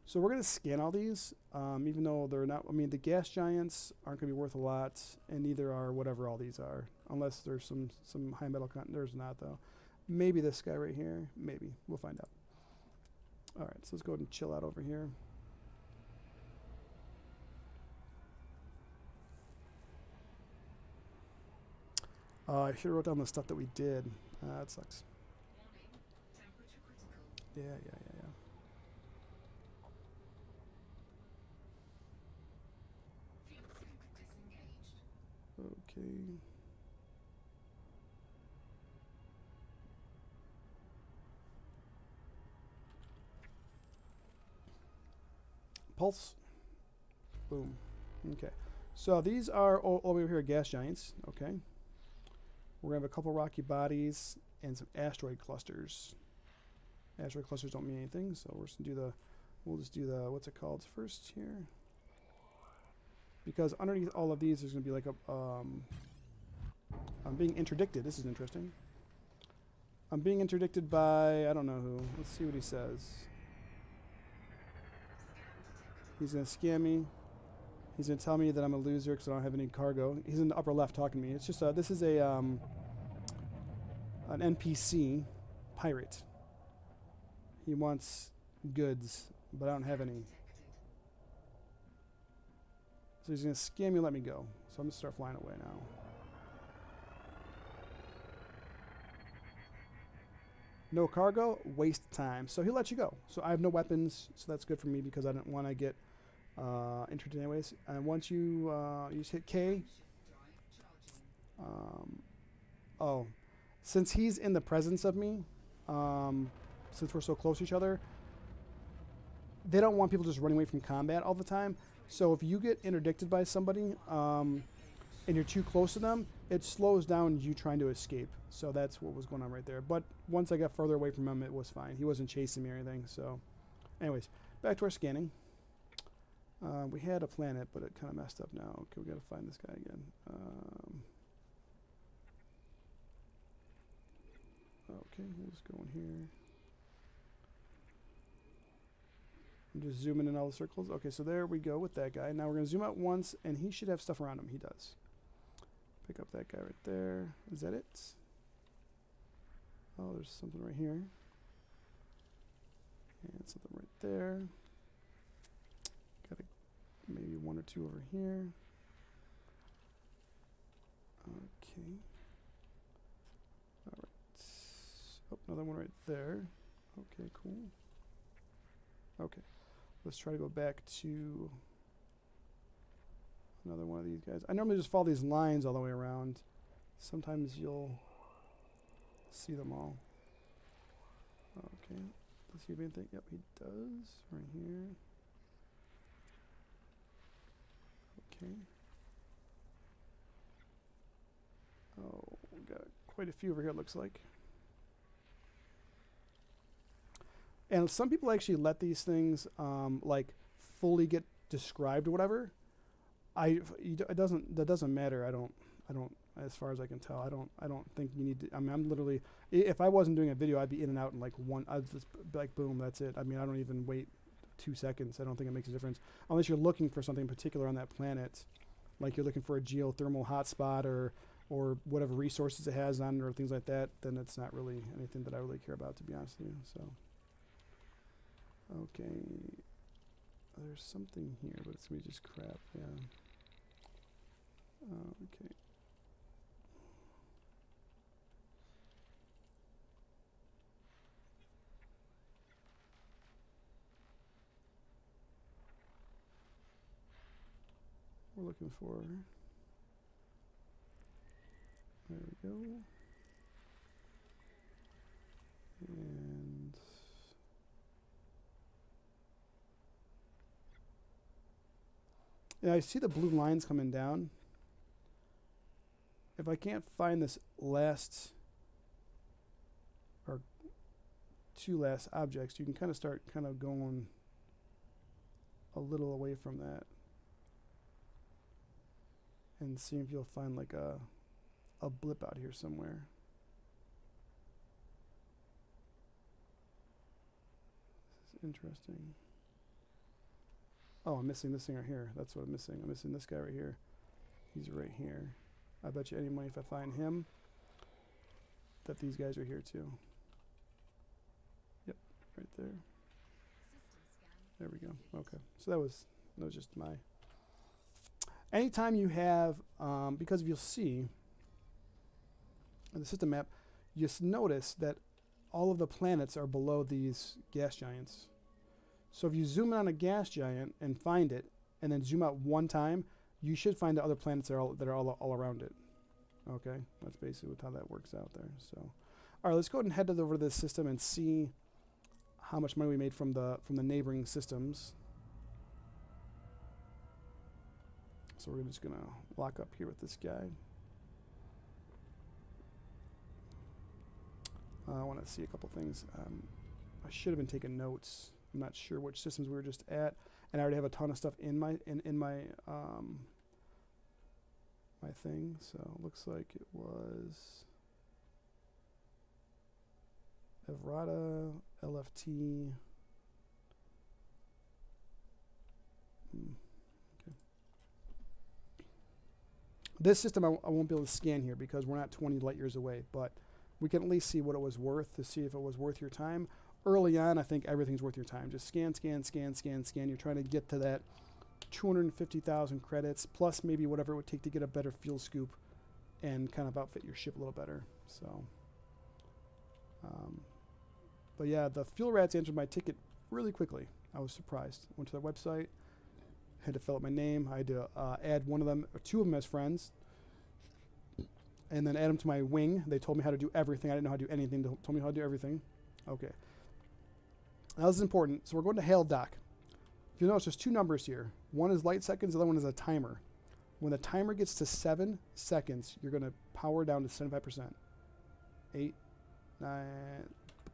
so we're going to scan all these, even though they're not, I mean, the gas giants aren't going to be worth a lot, and neither are whatever all these are, unless there's some high metal content. There's not, though. Maybe this guy right here. Maybe. We'll find out. All right, so let's go ahead and chill out over here. I should have wrote down the stuff that we did. That sucks. Yeah. Okay. Pulse. Boom. Okay. So these are all over here gas giants. Okay. We're going to have a couple rocky bodies and some asteroid clusters. Asteroid clusters don't mean anything, so we'll just do the, what's it called first here? Because underneath all of these, there's going to be like a, I'm being interdicted. This is interesting. I'm being interdicted by, I don't know who. Let's see what he says. He's going to scam me. He's going to tell me that I'm a loser because I don't have any cargo. He's in the upper left talking to me. It's just this is a an NPC pirate. He wants goods, but I don't have any. So he's going to scam me and let me go. So I'm going to start flying away now. No cargo, waste time. So he'll let you go. So I have no weapons, so that's good for me because I don't want to get entered anyways. And once you just hit K. Oh, since he's in the presence of me, since we're so close to each other, they don't want people just running away from combat all the time. So if you get interdicted by somebody and you're too close to them, it slows down you trying to escape. So that's what was going on right there. But once I got further away from him, it was fine. He wasn't chasing me or anything. So anyways, back to our scanning. We had a planet, but it kind of messed up now. Okay, we got to find this guy again. Okay, we'll just go in here. I'm just zooming in all the circles. Okay, so there we go with that guy. Now we're going to zoom out once, and he should have stuff around him. He does. Pick up that guy right there. Is that it? Oh, there's something right here. And something right there. Got maybe one or two over here. Okay. All right. Oh, another one right there. Okay, cool. Okay. Let's try to go back to another one of these guys. I normally just follow these lines all the way around. Sometimes you'll see them all. Okay. Let's see if anything. Yep, he does. Right here. Okay. Oh, we got quite a few over here, it looks like. And some people actually let these things like fully get described or whatever. That doesn't matter. I don't as far as I can tell. I don't think you need to. I mean, I'm literally, if I wasn't doing a video, I'd be in and out in like one. I'd just be like, boom, that's it. I mean, I don't even wait 2 seconds. I don't think it makes a difference unless you're looking for something particular on that planet, like you're looking for a geothermal hotspot or whatever resources it has on or things like that. Then it's not really anything that I really care about, to be honest with you. So. Okay, there's something here, but it's gonna be just crap, yeah. Okay. We're looking for, there we go. And yeah, I see the blue lines coming down. if I can't find this last or two last objects, you can kind of start kind of going a little away from that and see if you'll find like a blip out here somewhere. This is interesting. Oh, I'm missing this thing right here. That's what I'm missing. I'm missing this guy right here. He's right here. I bet you any money if I find him that these guys are here too. Yep, right there. There we go. Okay, so that was just my. Anytime you have, because you'll see in the system map, you notice that all of the planets are below these gas giants. So if you zoom in on a gas giant and find it, and then zoom out one time, you should find the other planets that are all around it. Okay, that's basically how that works out there. So, all right, let's go ahead and head over to this system and see how much money we made from the neighboring systems. So we're just gonna lock up here with this guy. I want to see a couple things. I should have been taking notes. I'm not sure which systems we were just at, and I already have a ton of stuff in my my thing. So it looks like it was Evrata, LFT. Okay. This system I won't be able to scan here because we're not 20 light years away, but we can at least see what it was worth to see if it was worth your time. Early on, I think everything's worth your time. Just scan, scan, scan, scan, scan. You're trying to get to that 250,000 credits, plus maybe whatever it would take to get a better fuel scoop and kind of outfit your ship a little better. So, but yeah, the fuel rats answered my ticket really quickly. I was surprised. Went to their website, had to fill out my name. I had to add one of them, or two of them as friends, and then add them to my wing. They told me how to do everything. I didn't know how to do anything. They told me how to do everything. Okay. Now this is important. So we're going to Hail Dock. If you notice, there's two numbers here. One is light seconds, the other one is a timer. When the timer gets to 7 seconds, you're going to power down to 75%. 8, 9,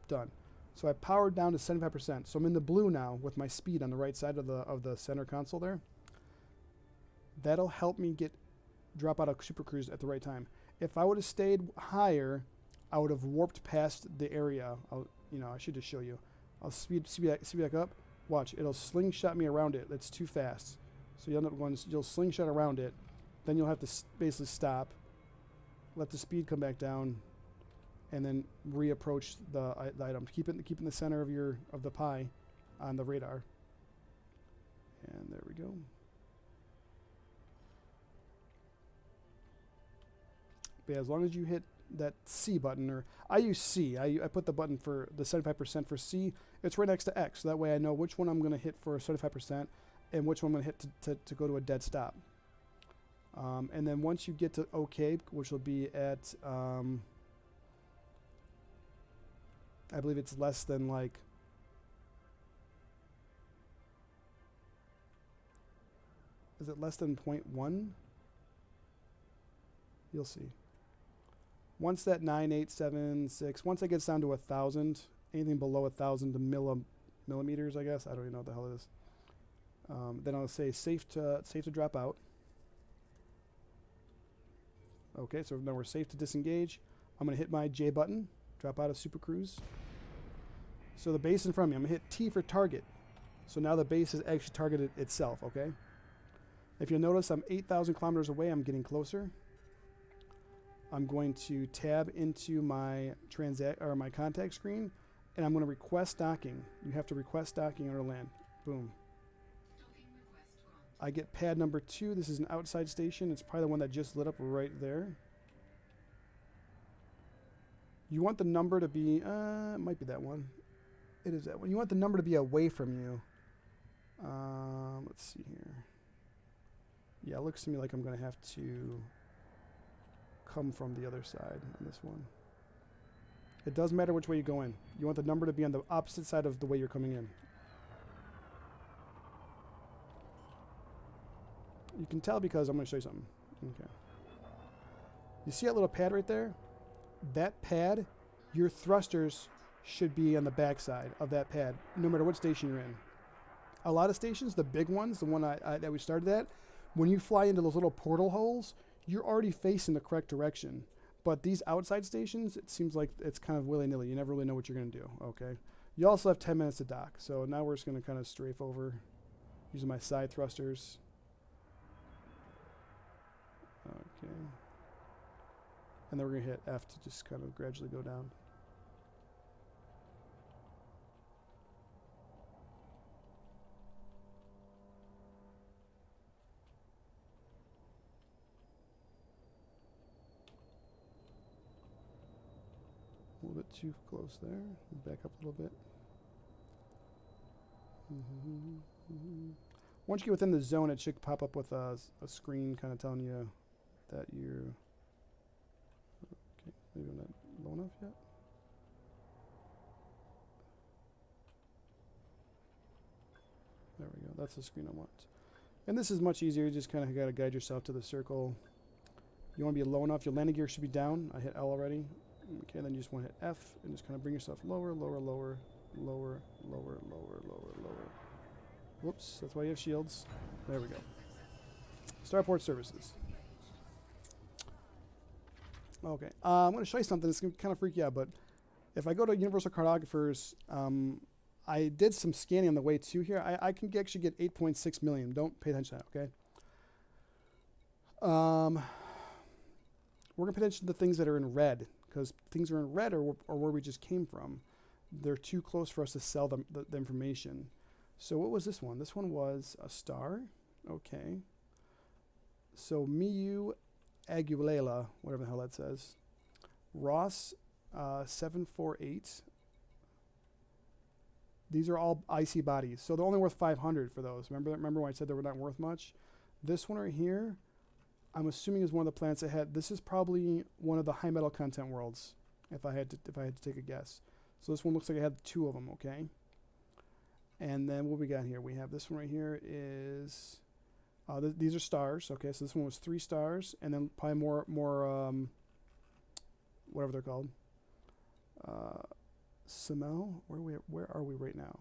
done. So I powered down to 75%. So I'm in the blue now with my speed on the right side of the center console there. That'll help me drop out of Super Cruise at the right time. If I would have stayed higher, I would have warped past the area. I should just show you. I'll speed back up. Watch, it'll slingshot me around it. That's too fast. So you'll end up you'll slingshot around it. Then you'll have to basically stop, let the speed come back down, and then reapproach the item. Keep it in the center of the pie on the radar. And there we go. But yeah, as long as you hit that C button, or I use C. I put the button for the 75% for C. It's right next to X, so that way I know which one I'm going to hit for 75% and which one I'm going to hit to go to a dead stop. And then once you get to OK, which will be at, I believe it's less than like, is it less than 0.1? You'll see. Once that 9876, once it gets down to 1,000, anything below 1,000 millimeters, I guess. I don't even know what the hell it is. Then I'll say safe to drop out. Okay, so now we're safe to disengage. I'm going to hit my J button, drop out of Super Cruise. So the base in front of me, I'm going to hit T for target. So now the base is actually targeted itself, okay? If you'll notice, I'm 8,000 kilometers away. I'm getting closer. I'm going to tab into my my contact screen, and I'm going to request docking. You have to request docking in order to land. Boom. I get pad number 2. This is an outside station. It's probably the one that just lit up right there. You want the number to be, it might be that one. It is that one. You want the number to be away from you. Let's see here. Yeah, it looks to me like I'm going to have to come from the other side on this one. It doesn't matter which way you go in. You want the number to be on the opposite side of the way you're coming in. You can tell because I'm going to show you something. Okay. You see that little pad right there? That pad, your thrusters should be on the back side of that pad, no matter what station you're in. A lot of stations, the big ones, the one that we started at, when you fly into those little portal holes, you're already facing the correct direction. But these outside stations, it seems like it's kind of willy-nilly. You never really know what you're going to do, okay? You also have 10 minutes to dock. So now we're just going to kind of strafe over using my side thrusters. Okay. And then we're going to hit F to just kind of gradually go down. A little bit too close there. Back up a little bit. Once you get within the zone, it should pop up with a screen kind of telling you that you're... Okay, maybe I'm not low enough yet. There we go. That's the screen I want. And this is much easier. You just kind of got to guide yourself to the circle. You want to be low enough. Your landing gear should be down. I hit L already. Okay, then you just want to hit F and just kind of bring yourself lower, lower, lower, lower, lower, lower, lower, lower. Whoops, that's why you have shields. There we go. Starport services. Okay, I'm going to show you something that's going to kind of freak you out, but if I go to Universal Cartographers, I did some scanning on the way to here. I can actually get 8.6 million. Don't pay attention to that, okay? We're going to pay attention to things that are in red, because things are in red or where we just came from. They're too close for us to sell them the information. So what was this one? This one was a star. Okay. So Miu Aguilera, whatever the hell that says. Ross 748. These are all icy bodies. So they're only worth 500 for those. Remember when I said they were not worth much? This one right here, I'm assuming is one of the planets ahead. This is probably one of the high metal content worlds, if I had to take a guess. So this one looks like I had 2 of them, okay? And then what we got here? We have this one right here is these are stars, okay? So this one was 3 stars, and then probably more whatever they're called. Simel, where are we right now?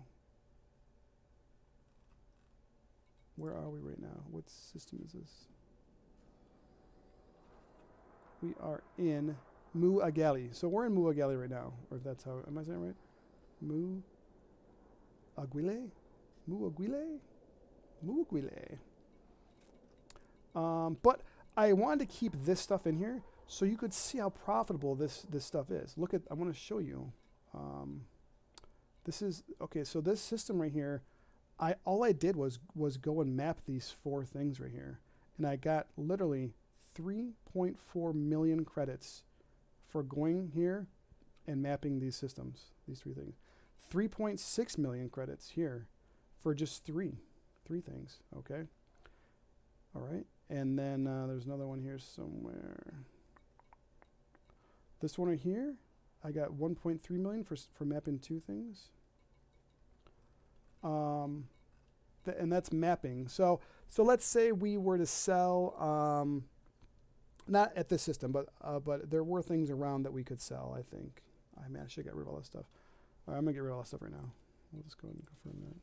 Where are we right now? What system is this? We are in Mu Agali. So we're in Mu Agali right now, or if that's how, am I saying it right? Mu Aguile? Mu Aguile? Mu Aguile. But I wanted to keep this stuff in here so you could see how profitable this stuff is. Look at, I want to show you. This is, okay, so this system right here, all I did was go and map these 4 things right here. And I got literally 3.4 million credits for going here and mapping these systems, these 3 things. 3.6 million credits here for just three things, okay? All right, and then there's another one here somewhere. This one right here, I got 1.3 million for mapping 2 things. And that's mapping. So let's say we were to sell, not at this system, but there were things around that we could sell, I think. Man, I should get rid of all that stuff. All right, I'm going to get rid of all that stuff right now. We'll just go ahead and confirm that.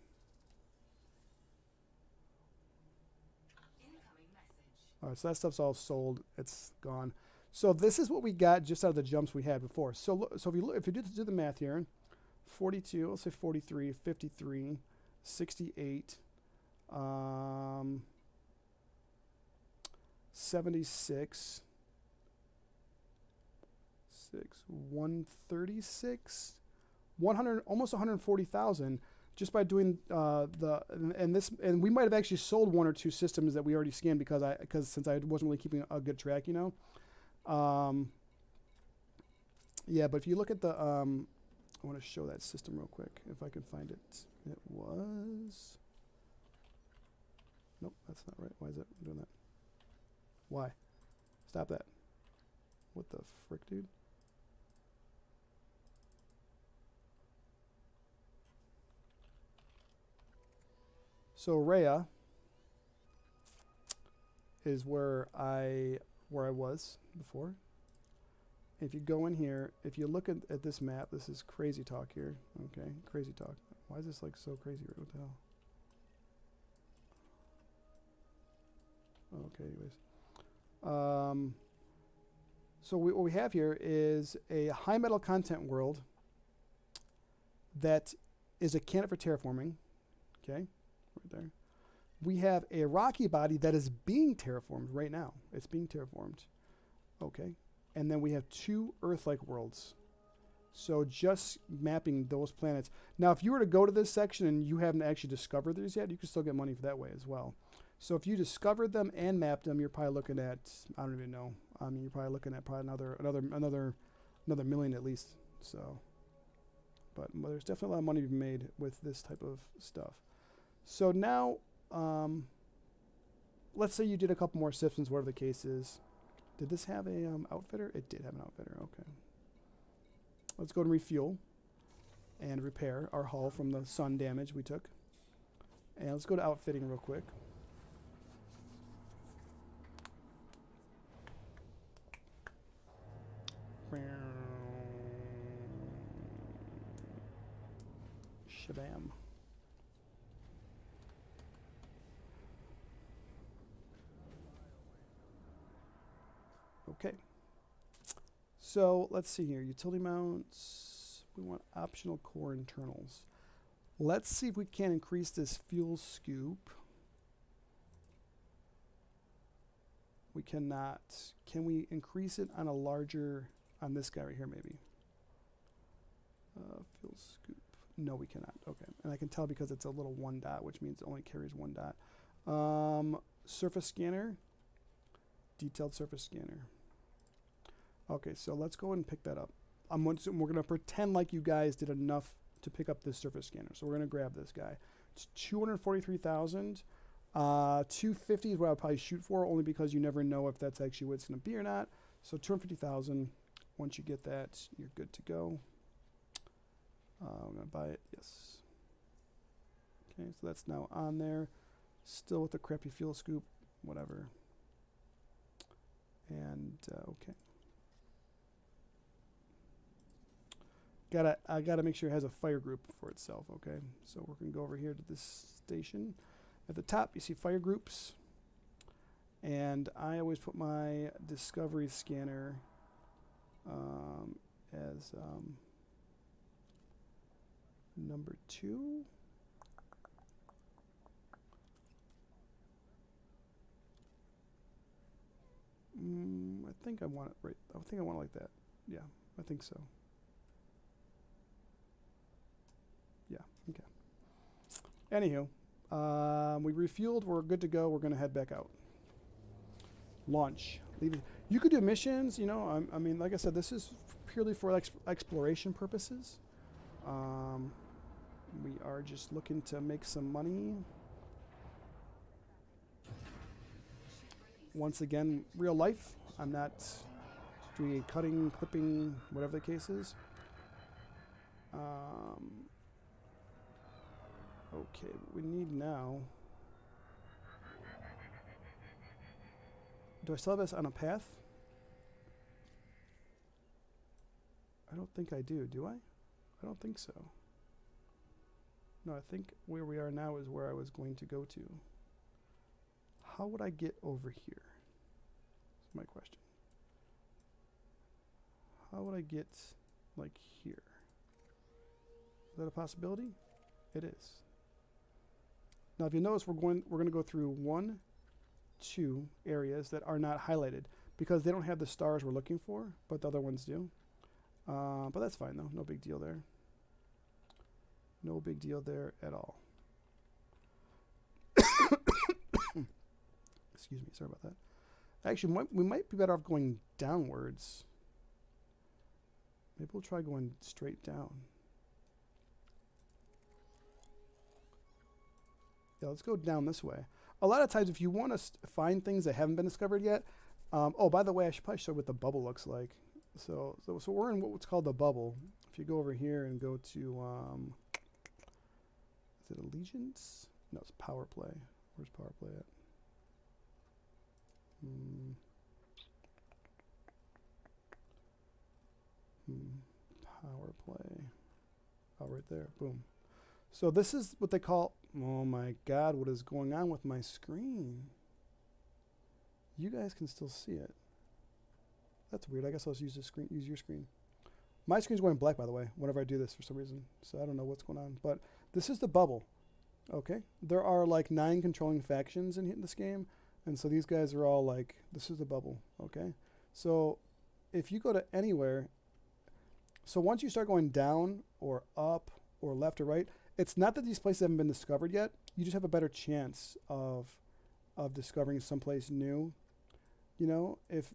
Incoming message. All right, so that stuff's all sold. It's gone. So this is what we got just out of the jumps we had before. So if you do the math here, 42, let's say 43, 53, 68, 76, 136, 100, almost 140,000 just by doing and we might have actually sold 1 or 2 systems that we already scanned because since I wasn't really keeping a good track, you know. Yeah, but if you look at the I want to show that system real quick if I can find it. It was, nope, that's not right. Why is it doing that? Why? Stop that. What the frick, dude? So Rhea is where I was before. If you go in here, if you look at this map, this is crazy talk here. Okay, crazy talk. Why is this like so crazy? What the hell? Okay, anyways. So what we have here is a high metal content world that is a candidate for terraforming. Okay, right there. We have a rocky body that is being terraformed right now. It's being terraformed. Okay. And then we have 2 Earth-like worlds. So just mapping those planets. Now, if you were to go to this section and you haven't actually discovered these yet, you can still get money for that way as well. So if you discovered them and mapped them, you're probably looking at, I don't even know. I mean, you're probably looking at probably another million at least. So, but there's definitely a lot of money to be made with this type of stuff. So now, let's say you did a couple more systems, whatever the case is. Did this have a outfitter? It did have an outfitter. Okay. Let's go and refuel and repair our hull from the sun damage we took. And let's go to outfitting real quick. Shabam. Okay. So let's see here. Utility mounts. We want optional core internals. Let's see if we can increase this fuel scoop. We cannot. Can we increase it on a larger, on this guy right here maybe? Fuel scoop. No, we cannot. Okay. And I can tell because it's a little 1 dot, which means it only carries 1 dot. Surface scanner. Detailed surface scanner. Okay, so let's go ahead and pick that up. We're going to pretend like you guys did enough to pick up this surface scanner. So we're going to grab this guy. It's 243,000. 250 is what I'll probably shoot for, only because you never know if that's actually what it's going to be or not. So 250,000. Once you get that, you're good to go. I'm going to buy it. Yes. Okay, so that's now on there. Still with the crappy fuel scoop. Whatever. And okay. I gotta make sure it has a fire group for itself. Okay, so we're gonna go over here to this station. At the top, you see fire groups, and I always put my discovery scanner as number 2. I think I want it right. I think I want it like that. Yeah, I think so. Yeah, okay. Anywho, we refueled. We're good to go. We're going to head back out. Launch. Leave it. You could do missions, you know. I mean, like I said, this is purely for exploration purposes. We are just looking to make some money. Once again, real life. I'm not doing a cutting, clipping, whatever the case is. Okay, what we need now. Do I still have this on a path? I don't think I do I? I don't think so. No, I think where we are now is where I was going to go to. How would I get over here? That's my question. How would I get, like, here? Is that a possibility? It is. Now, if you notice, we're going to go through 1, 2 areas that are not highlighted because they don't have the stars we're looking for, but the other ones do. But that's fine, though. No big deal there. No big deal there at all. Excuse me. Sorry about that. Actually, we might be better off going downwards. Maybe we'll try going straight down. Yeah, let's go down this way. A lot of times, if you want to find things that haven't been discovered yet, oh, by the way, I should probably show what the bubble looks like. So we're in what's called the bubble. If you go over here and go to, is it Allegiance? No, it's Power Play. Where's Power Play at? Oh, right there. Boom. So this is what they call, oh my God, what is going on with my screen? You guys can still see it. That's weird. I guess I'll just use your screen. My screen's going black, by the way, whenever I do this for some reason. So I don't know what's going on. But this is the bubble. Okay. There are like 9 controlling factions in this game. And so these guys are all like, this is the bubble. Okay. So if you go to anywhere, so once you start going down or up or left or right, it's not that these places haven't been discovered yet. You just have a better chance of discovering someplace new. You know, if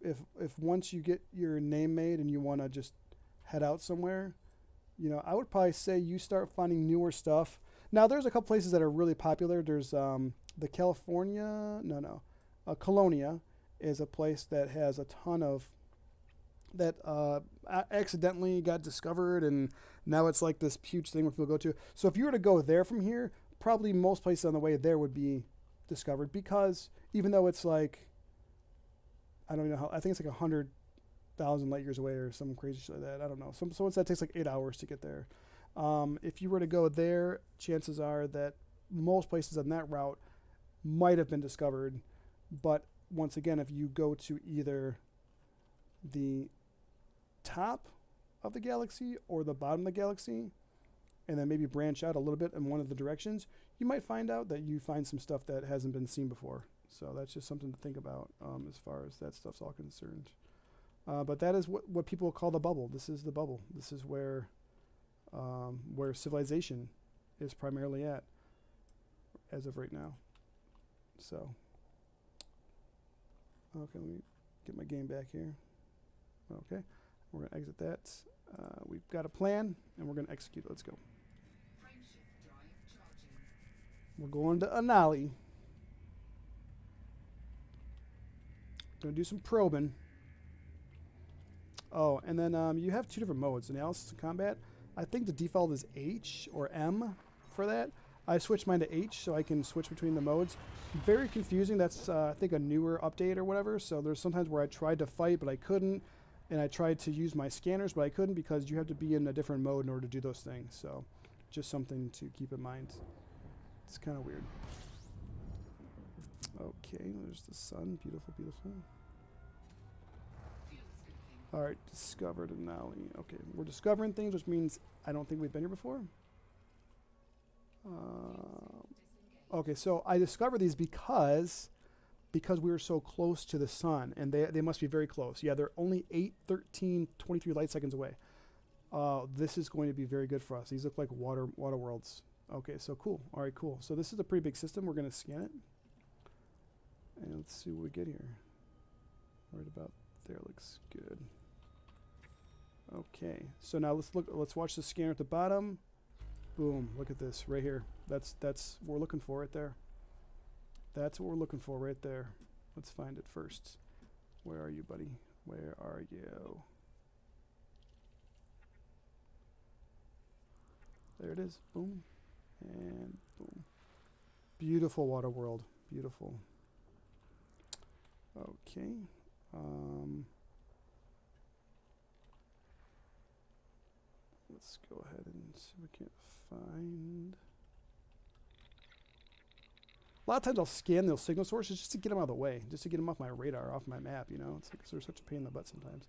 once you get your name made and you want to just head out somewhere, you know, I would probably say you start finding newer stuff. Now, there's a couple places that are really popular. There's the Colonia is a place that has a ton of that accidentally got discovered, and now it's like this huge thing where people go to. So if you were to go there from here, probably most places on the way there would be discovered, because even though it's like, I don't know how, I think it's like 100,000 light years away or some crazy shit like that. I don't know. So once that takes like 8 hours to get there. If you were to go there, chances are that most places on that route might have been discovered. But once again, if you go to either the top of the galaxy or the bottom of the galaxy, and then maybe branch out a little bit in one of the directions, you might find out that you find some stuff that hasn't been seen before. So that's just something to think about as far as that stuff's all concerned. But that is what people call the bubble. This is the bubble. This is where civilization is primarily at as of right now. So, okay, let me get my game back here. Okay, we're going to exit that. We've got a plan, and we're going to execute it. Let's go. We're going to Anali. Going to do some probing. Oh, and then you have 2 different modes, analysis and combat. I think the default is H or M for that. I switched mine to H so I can switch between the modes. Very confusing. That's, I think, a newer update or whatever. So there's sometimes where I tried to fight, but I couldn't. And I tried to use my scanners, but I couldn't, because you have to be in a different mode in order to do those things. So just something to keep in mind. It's kind of weird. Okay, there's the sun. Beautiful, beautiful. All right, discovered Anali. Okay, we're discovering things, which means I don't think we've been here before. Okay, so I discovered these because we were so close to the sun, and they must be very close. Yeah, they're only 8, 13, 23 light seconds away. This is going to be very good for us. These look like water worlds. Okay, so cool. All right, cool. So this is a pretty big system. We're going to scan it. And let's see what we get here. Right about there looks good. Okay, so now let's watch the scanner at the bottom. Boom, look at this right here. That's what we're looking for right there. That's what we're looking for right there. Let's find it first. Where are you, buddy? Where are you? There it is. Boom. And boom. Beautiful water world. Beautiful. Okay. Let's go ahead and see if we can't find. A lot of times I'll scan those signal sources just to get them out of the way, just to get them off my radar, off my map, you know. It's like they're such a pain in the butt sometimes.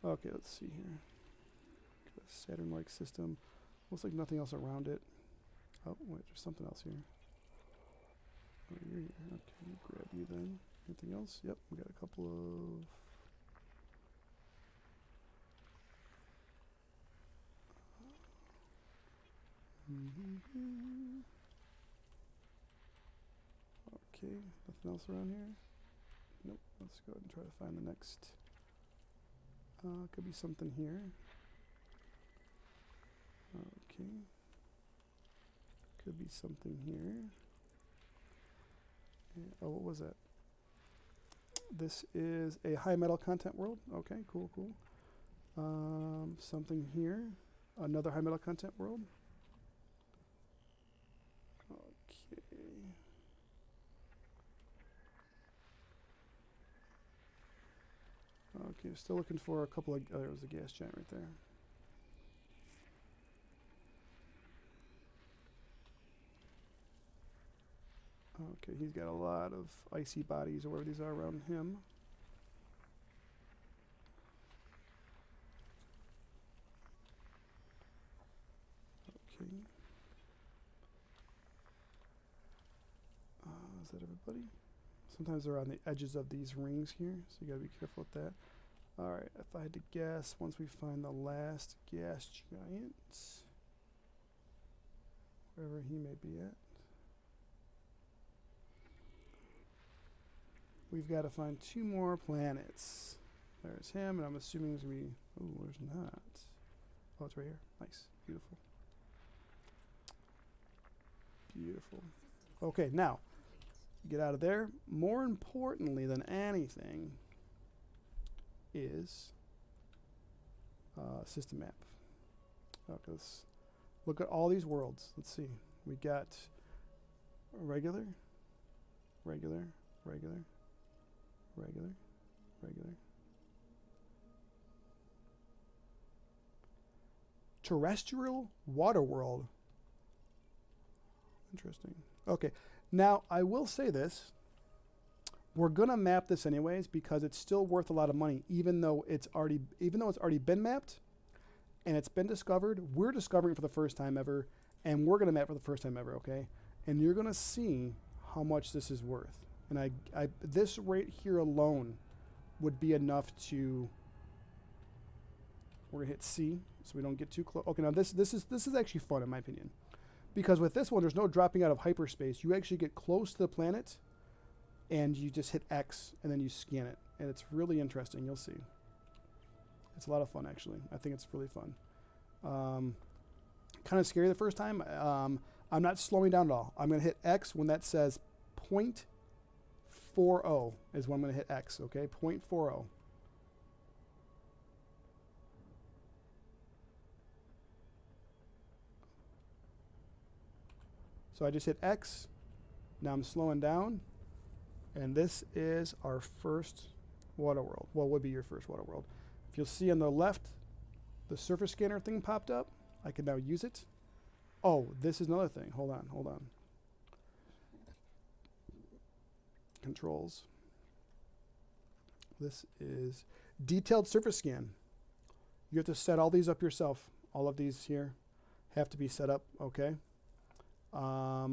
Okay, let's see here. Got a Saturn-like system. Looks like nothing else around it. Oh, wait, there's something else here. Oh, you're here. Okay, grab you then. Anything else? Yep, we got a couple of... Okay, nothing else around here? Nope, let's go ahead and try to find the next. Could be something here. Okay. Could be something here. Yeah, oh, what was that? This is a high metal content world. Okay, cool, cool. Something here. Another high metal content world. Okay. Okay, still looking for a couple of... Oh, there was a gas giant right there. Okay, he's got a lot of icy bodies or whatever these are around him. Okay. Is that everybody? Sometimes they're on the edges of these rings here, so you gotta be careful with that. Alright, if I had to guess, once we find the last gas giant, wherever he may be at, we've got to find 2 more planets. There's him, and I'm assuming there's going to be... Oh, there's not. Oh, it's right here. Nice. Beautiful. Beautiful. Okay, now, get out of there. More importantly than anything is system map. Okay, let's look at all these worlds. Let's see. We got regular, regular, regular, regular, regular. Terrestrial water world. Interesting. Okay. Now, I will say this. We're going to map this anyways because it's still worth a lot of money even though it's already been mapped and it's been discovered. We're discovering it for the first time ever, and we're going to map for the first time ever, okay? And you're going to see how much this is worth. And this right here alone would be enough to... We're going to hit C so we don't get too close. Okay, now this is actually fun in my opinion. Because with this one, there's no dropping out of hyperspace. You actually get close to the planet, and you just hit X, and then you scan it. And it's really interesting. You'll see. It's a lot of fun, actually. I think it's really fun. Kind of scary the first time. I'm not slowing down at all. I'm going to hit X when that says 0.40 is when I'm going to hit X, okay? 0.40. So I just hit X. Now I'm slowing down. And this is our first water world. Well, would be your first water world. If you'll see on the left, the surface scanner thing popped up. I can now use it. Oh, this is another thing. Hold on, hold on. Controls. This is detailed surface scan. You have to set all these up yourself. All of these here have to be set up, okay? I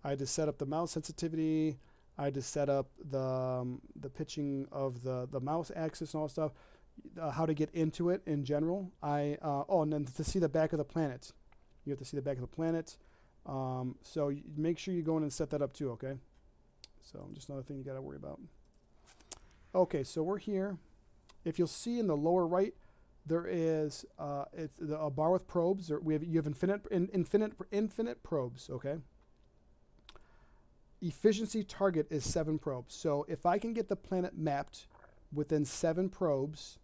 had to set up the mouse sensitivity. I had to set up the pitching of the mouse axis and all that stuff. How to get into it in general. Oh, and then to see the back of the planet. You have to see the back of the planet. So make sure you go in and set that up too, okay? So just another thing you got to worry about. Okay, so we're here. If you'll see in the lower right, there is a bar with probes. You have infinite probes, okay? Efficiency target is 7 probes. So if I can get the planet mapped within 7 probes,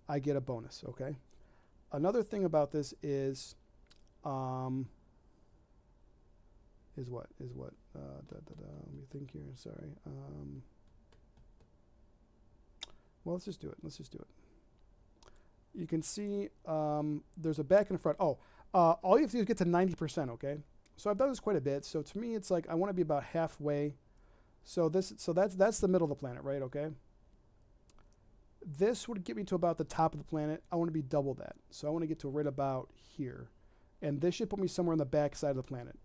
I get a bonus, okay? Another thing about this is what? Let me think here, sorry. Well, let's just do it. You can see there's a back and a front. Oh, all you have to do is get to 90%, okay? So I've done this quite a bit. So to me, it's like I want to be about halfway. So that's the middle of the planet, right? Okay. This would get me to about the top of the planet. I want to be double that. So I want to get to right about here. And this should put me somewhere on the back side of the planet.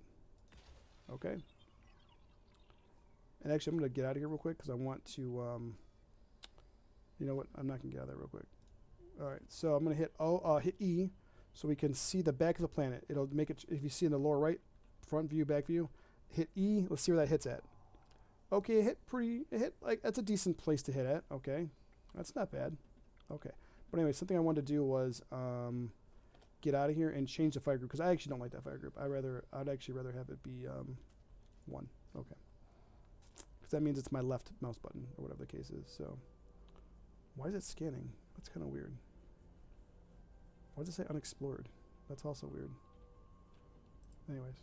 Okay. And actually, I'm going to get out of here real quick because I want to, you know what? I'm not going to get out of there real quick. All right. So I'm going to hit E so we can see the back of the planet. It'll make it, if you see in the lower right, front view, back view, hit E. Let's see where that hits at. Okay, it hit like, that's a decent place to hit at. Okay. That's not bad. Okay. But anyway, something I wanted to do was get out of here and change the fire group because I actually don't like that fire group. I'd actually rather have it be 1. Okay. Because that means it's my left mouse button or whatever the case is. So why is it scanning? That's kind of weird. Why does it say unexplored? That's also weird. Anyways.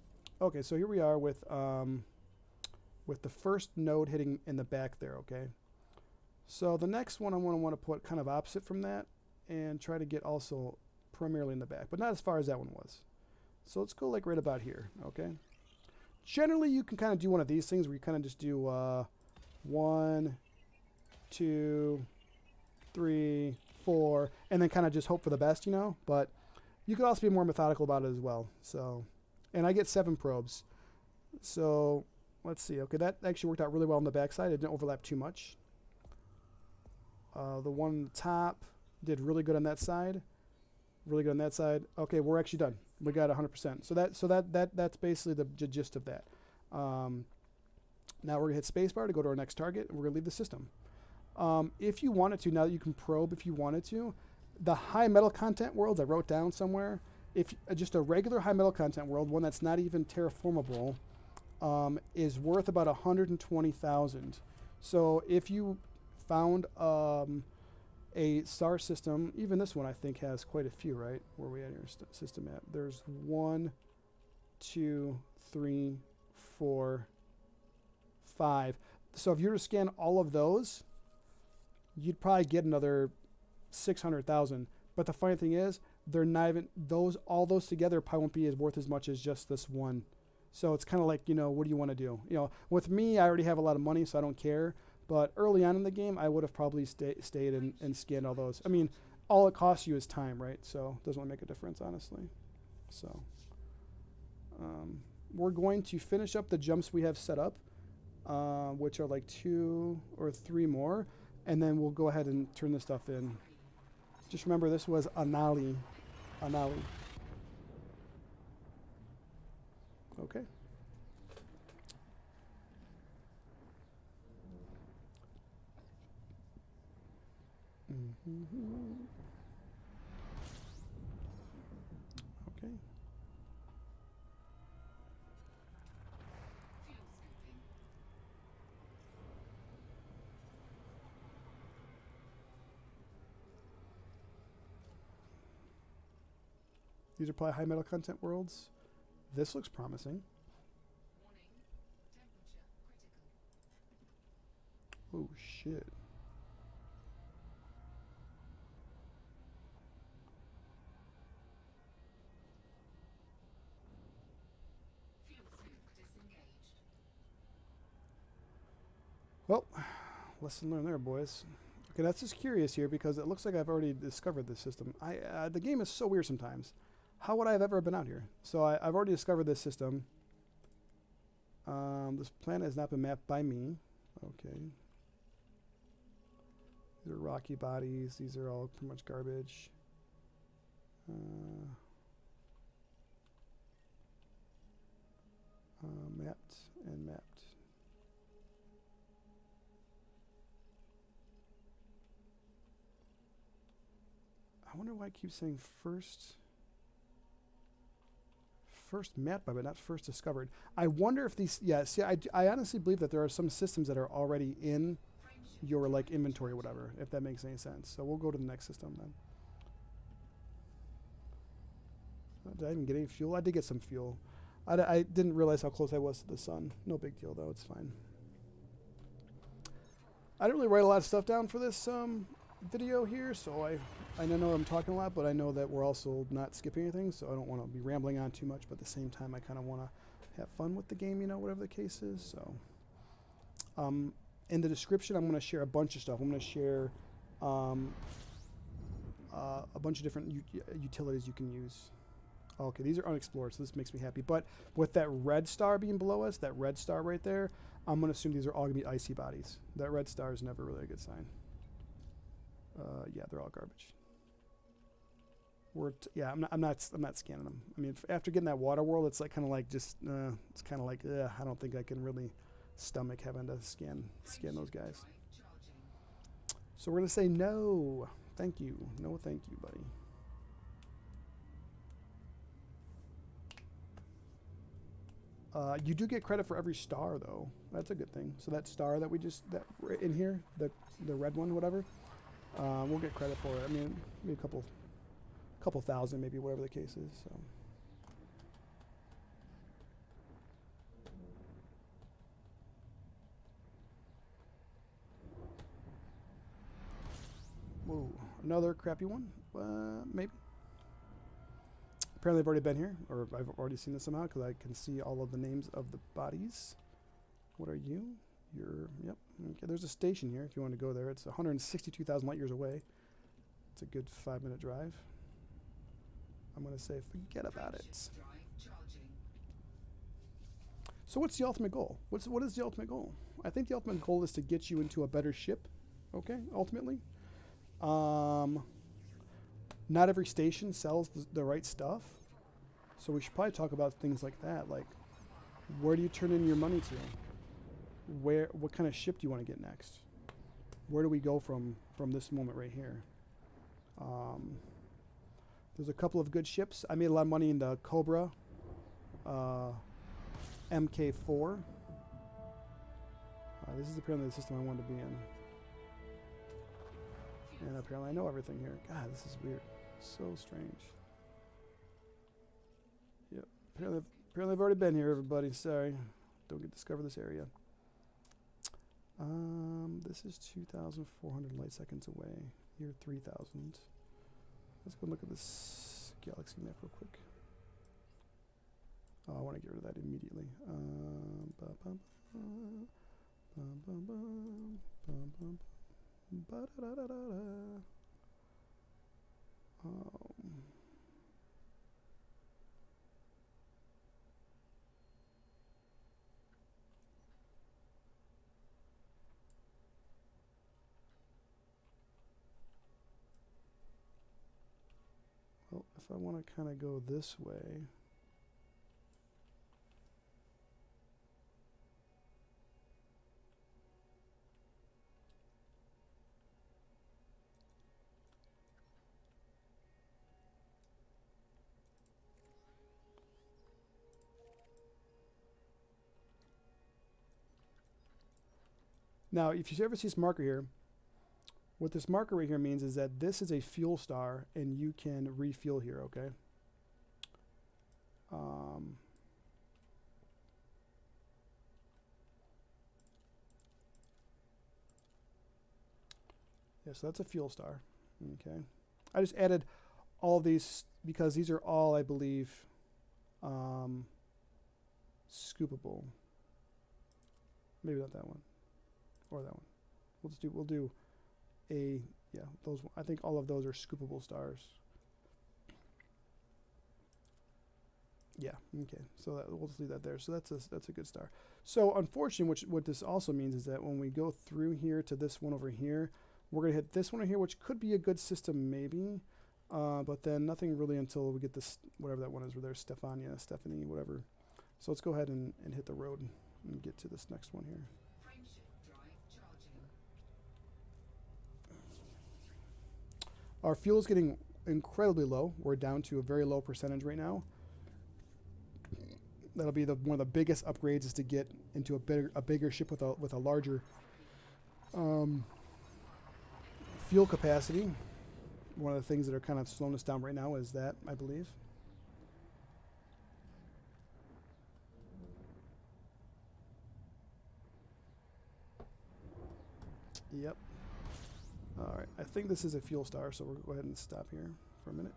Okay, so here we are with the first node hitting in the back there, okay? So the next one I want to put kind of opposite from that and try to get also primarily in the back, but not as far as that one was. So let's go like right about here, okay? generally you can kind of do one of these things where you kind of just do 1, 2, 3, 4, and then kind of just hope for the best, you know. But you could also be more methodical about it as well. So, and I get 7 probes. So let's see. Okay, that actually worked out really well on the backside. It didn't overlap too much. The one on the top did really good on that side. Really good on that side. Okay, we're actually done. We got 100%. So that's basically the gist of that. Now we're gonna hit spacebar to go to our next target, and we're gonna leave the system. If you wanted to, now that you can probe, if you wanted to, the high metal content worlds I wrote down somewhere. If just a regular high metal content world, one that's not even terraformable, is worth about 120,000. So if you found a star system, even this one I think has quite a few, right? Where are we at here? System at? There's 1, 2, 3, 4, 5. So if you were to scan all of those, you'd probably get another 600,000. But the funny thing is, they're not even all those together probably won't be as worth as much as just this one. So it's kind of like, you know, what do you want to do? You know, with me, I already have a lot of money, so I don't care. But early on in the game, I would have probably stayed and scanned all those. I mean, all it costs you is time, right? So it doesn't really make a difference, honestly. So we're going to finish up the jumps we have set up, which are like 2 or 3 more. And then we'll go ahead and turn this stuff in. Just remember, this was Anali. Okay. Okay. These are probably high metal content worlds. This looks promising. Oh shit. Well, lesson learned there, boys. Okay, that's just curious here because it looks like I've already discovered this system. The game is so weird sometimes. How would I have ever been out here? So I've already discovered this system. This planet has not been mapped by me. Okay. These are rocky bodies. These are all pretty much garbage. Mapped and mapped. I wonder why it keeps saying first mapped by, but not first discovered. I wonder if these, yeah, see, I honestly believe that there are some systems that are already in your like inventory or whatever, if that makes any sense. So we'll go to the next system then. Did I even get any fuel? I did get some fuel. I didn't realize how close I was to the sun. No big deal though, it's fine. I didn't really write a lot of stuff down for this video here, so I know I'm talking a lot, but I know that we're also not skipping anything, so I don't want to be rambling on too much, but at the same time I kind of want to have fun with the game, you know, whatever the case is. So in the description I'm going to share a bunch of stuff. I'm going to share a bunch of different utilities you can use. Okay, these are unexplored, so this makes me happy. But with that red star being below us, that red star right there, I'm going to assume these are all going to be icy bodies. That red star is never really a good sign. Yeah, they're all garbage. Yeah, I'm not scanning them. I mean, after getting that water world, it's like kind of like just it's kind of like I don't think I can really stomach having to scan those guys. So we're gonna say no, thank you, no, thank you, buddy. You do get credit for every star, though. That's a good thing. So that star that we just in here, the red one, whatever, we'll get credit for it. I mean, maybe a couple thousand, maybe, whatever the case is. So. Whoa, another crappy one? Maybe. Apparently I've already been here, or I've already seen this somehow, because I can see all of the names of the bodies. What are you? You're, yep. Okay, there's a station here if you want to go there. It's 162,000 light years away. It's a good 5-minute drive. I'm going to say forget about it. So what's the ultimate goal? What is the ultimate goal? I think the ultimate goal is to get you into a better ship, okay, ultimately. Not every station sells the right stuff. So we should probably talk about things like that, like where do you turn in your money to? What kind of ship do you want to get next? Where do we go from this moment right here? There's a couple of good ships. I made a lot of money in the Cobra MK4. This is apparently the system I wanted to be in. And apparently I know everything here. God, this is weird. So strange. Yep. Apparently I've already been here, everybody. Sorry. Don't get discover this area. This is 2,400 light seconds away. Here, 3,000. Let's go look at this galaxy map real quick. Oh, I want to get rid of that immediately. Well, if I want to kind of go this way. Now, if you ever see this marker here, what this marker right here means is that this is a fuel star, and you can refuel here, okay? Yeah, so that's a fuel star, okay? I just added all these because these are all, I believe, scoopable. Maybe not that one. Or that one. We'll do a, yeah, those, I think all of those are scoopable stars. Yeah, okay. So we'll just leave that there. So that's a good star. So unfortunately, what this also means is that when we go through here to this one over here, we're going to hit this one over here, which could be a good system maybe, but then nothing really until we get this, whatever that one is, where there's Stephanie, whatever. So let's go ahead and hit the road and get to this next one here. Our fuel is getting incredibly low. We're down to a very low percentage right now. That'll be one of the biggest upgrades, is to get into a bigger ship with a larger fuel capacity. One of the things that are kind of slowing us down right now is that, I believe. Yep. All right, I think this is a fuel star, so we'll go ahead and stop here for a minute.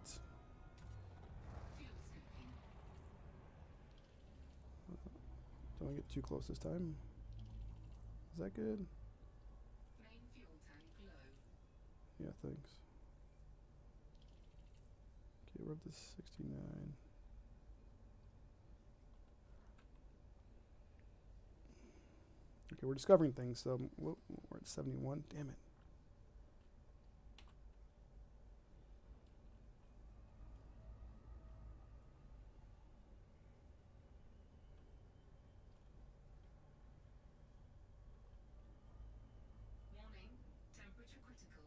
Don't get too close this time. Is that good? Main fuel tank low. Yeah, thanks. Okay, we're up to 69. Okay, we're discovering things, so we're at 71. Damn it. Warning, temperature critical.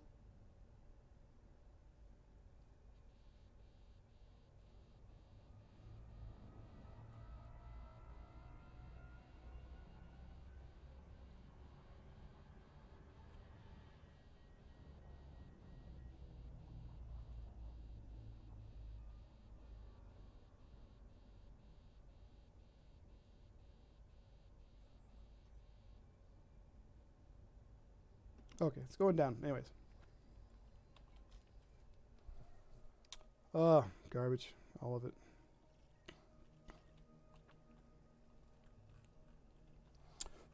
Okay, it's going down. Anyways. Garbage. All of it.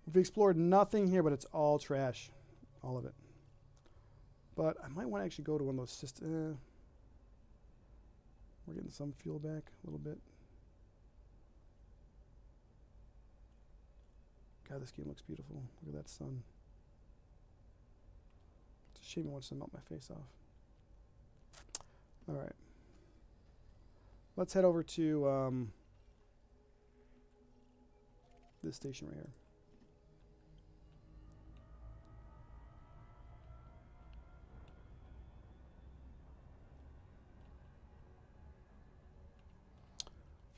We've explored nothing here, but it's all trash. All of it. But I might want to actually go to one of those systems. We're getting some fuel back a little bit. God, this game looks beautiful. Look at that sun. It's a shame it wants to melt my face off. All right. Let's head over to this station right here.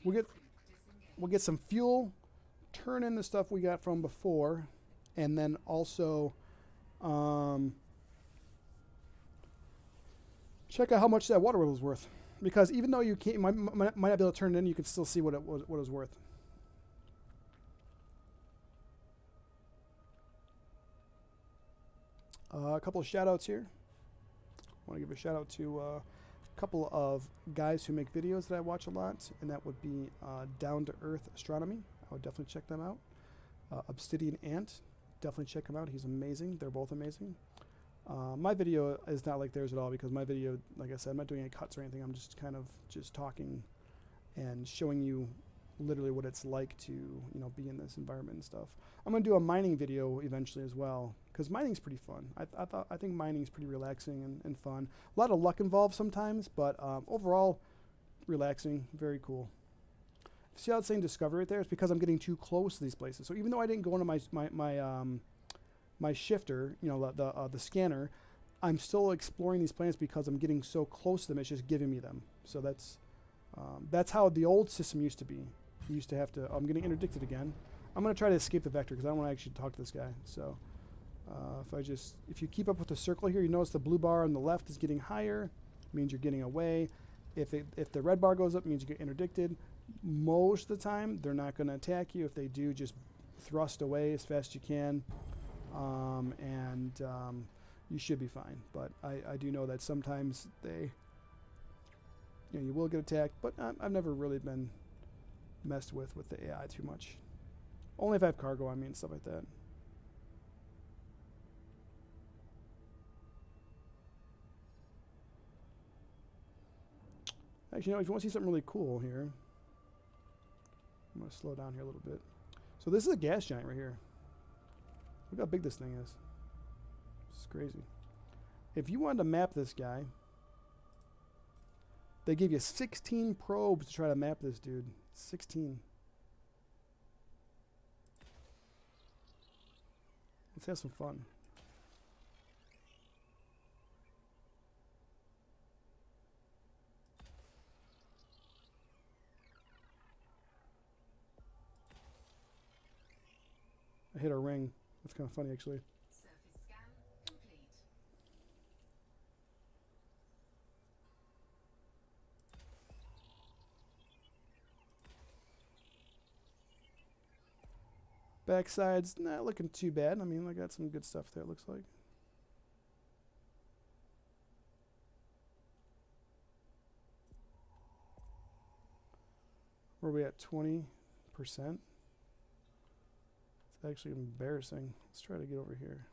We'll get some fuel, turn in the stuff we got from before, and then also check out how much that water was worth. Because even though you can't, might not be able to turn it in, you can still see what it was worth. A couple of shout outs here. I want to give a shout out to a couple of guys who make videos that I watch a lot, and that would be To Earth Astronomy. I would definitely check them out. ObsidianAnt, definitely check him out. He's amazing. They're both amazing. My video is not like theirs at all, because my video, like I said, I'm not doing any cuts or anything. I'm just kind of just talking and showing you literally what it's like to, you know, be in this environment and stuff. I'm going to do a mining video eventually as well, because mining's pretty fun. I think mining's pretty relaxing and fun. A lot of luck involved sometimes, but overall relaxing, very cool. See how it's saying discover right there? It's because I'm getting too close to these places. So even though I didn't go into my shifter, you know, the scanner, I'm still exploring these planets because I'm getting so close to them. It's just giving me them. So that's how the old system used to be. You used to have to. I'm getting interdicted again. I'm going to try to escape the vector because I don't want to actually talk to this guy. So if you keep up with the circle here, you notice the blue bar on the left is getting higher. Means you're getting away. If the red bar goes up, it means you get interdicted. Most of the time, they're not going to attack you. If they do, just thrust away as fast as you can. You should be fine. But I do know that sometimes you will get attacked, but I've never really been messed with the AI too much. Only if I have cargo on me and stuff like that. Actually, you know, if you want to see something really cool here, I'm going to slow down here a little bit. So this is a gas giant right here. Look how big this thing is. It's crazy. If you wanted to map this guy, they give you 16 probes to try to map this dude. 16. Let's have some fun. I hit a ring. That's kind of funny, actually. Surface scan complete. Backside's not looking too bad. I mean, I got some good stuff there, it looks like. Where are we at? 20%? It's actually embarrassing. Let's try to get over here.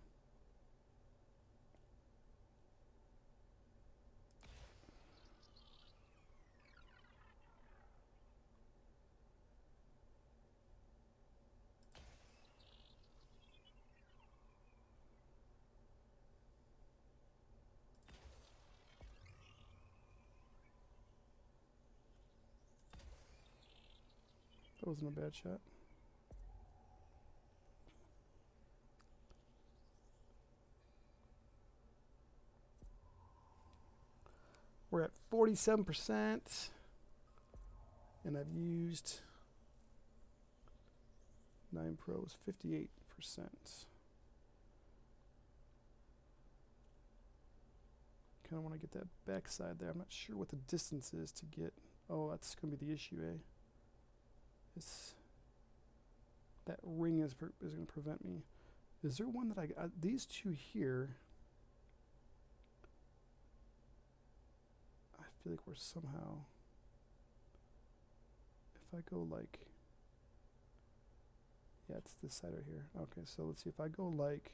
That wasn't a bad shot. We're at 47%, and I've used 9 pros, 58%. Kind of want to get that backside there. I'm not sure what the distance is to get. Oh, that's going to be the issue, eh? That ring is going to prevent me. Is there one that I got? These two here. I feel like we're somehow. If I go like. Yeah, it's this side right here. Okay, so let's see if I go like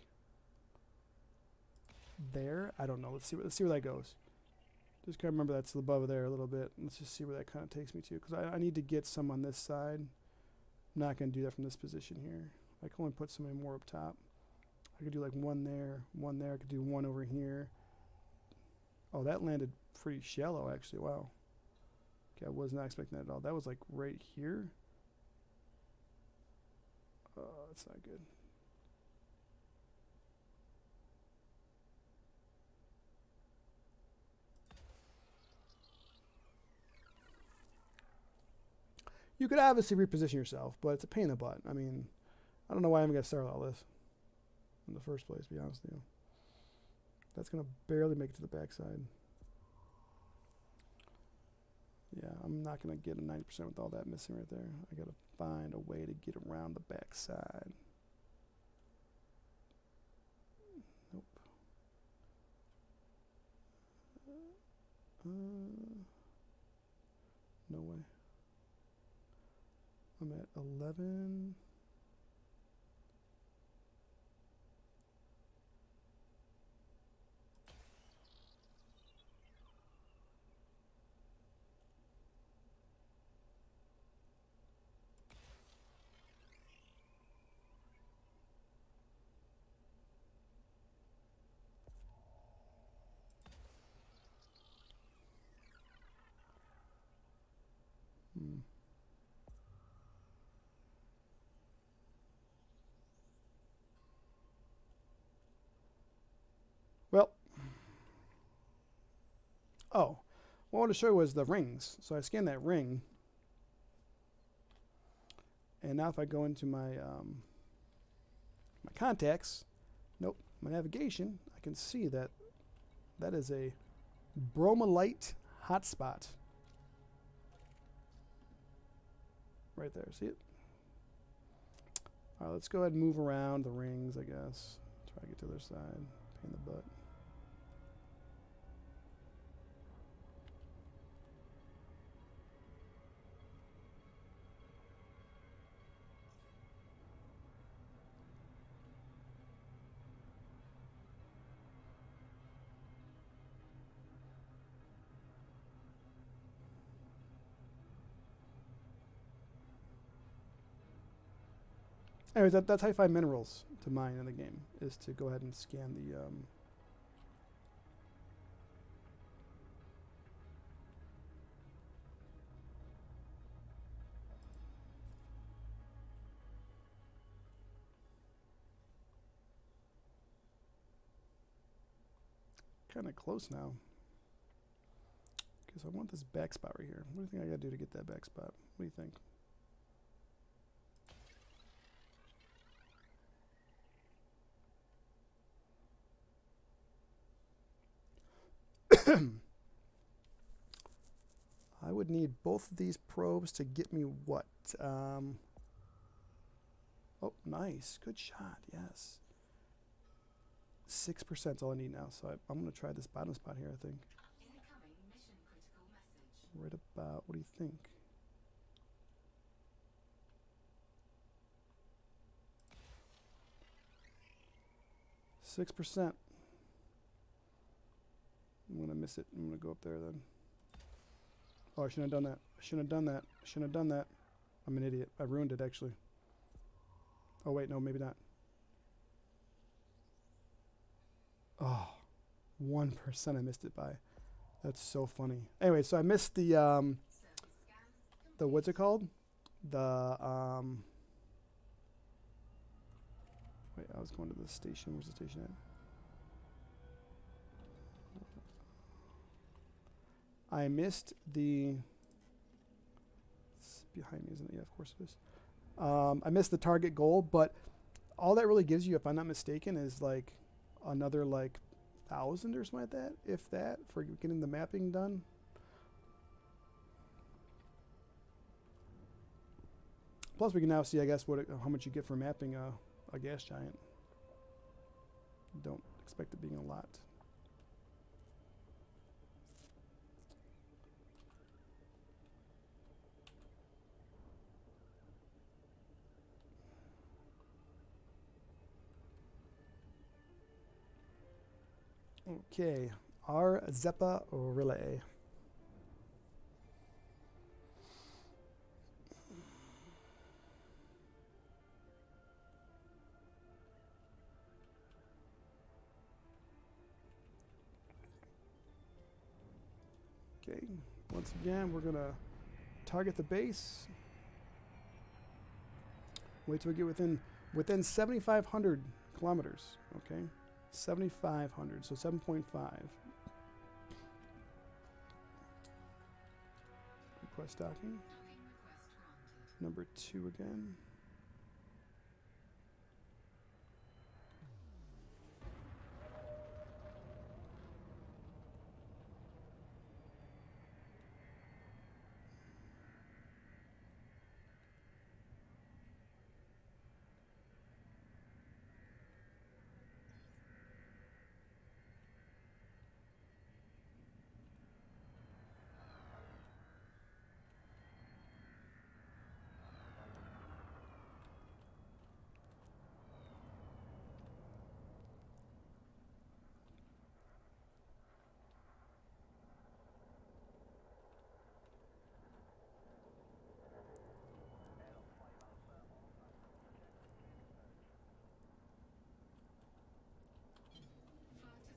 there. I don't know. Let's see where that goes. Just gotta remember that's above there a little bit. Let's just see where that kind of takes me to, because I need to get some on this side. I'm not gonna do that from this position here. I can only put so many more up top. I could do like one there, one there. I could do one over here. Oh, that landed pretty shallow actually. Wow. Okay, I was not expecting that at all. That was like right here. That's not good. You could obviously reposition yourself, but it's a pain in the butt. I mean, I don't know why I'm gonna start all this in the first place, to be honest with you. That's gonna barely make it to the backside. Yeah, I'm not gonna get a 90% with all that missing right there. I gotta find a way to get around the backside. Nope. No way. I'm at 11. Well, oh, what I wanted to show you was the rings. So I scanned that ring, and now if I go into my my contacts, nope, my navigation, I can see that that is a bromelite hotspot right there. See it? All right, let's go ahead and move around the rings, I guess. Try to get to the other side. Pain in the butt. Anyways, that's how you find minerals to mine in the game, is to go ahead and scan the kind of close now. Okay, so I want this back spot right here. What do you think I gotta do to get that back spot? What do you think? I would need both of these probes to get me what? Oh, nice. Good shot. Yes. 6% is all I need now. So I'm going to try this bottom spot here, I think. Incoming mission critical message. Right about, what do you think? %. I'm going to miss it. I'm going to go up there then. Oh, I shouldn't have done that. I shouldn't have done that. I shouldn't have done that. I'm an idiot. I ruined it, actually. Oh, wait, no, maybe not. Oh, 1% I missed it by. That's so funny. Anyway, so I missed the, Surface scan what's it called? The, wait, I was going to the station. Where's the station at? I missed the, it's behind me, isn't it? Yeah, of course it is. I missed the target goal, but all that really gives you, if I'm not mistaken, is like another like 1,000 or something like that, if that, for getting the mapping done. Plus, we can now see, I guess, how much you get for mapping a gas giant. Don't expect it being a lot. Okay, our Zeppa relay. Okay, once again, we're gonna target the base. Wait till we get within 7,500 kilometers. Okay, 7,500, so 7.5. Request docking. Docking request granted. Number 2 again.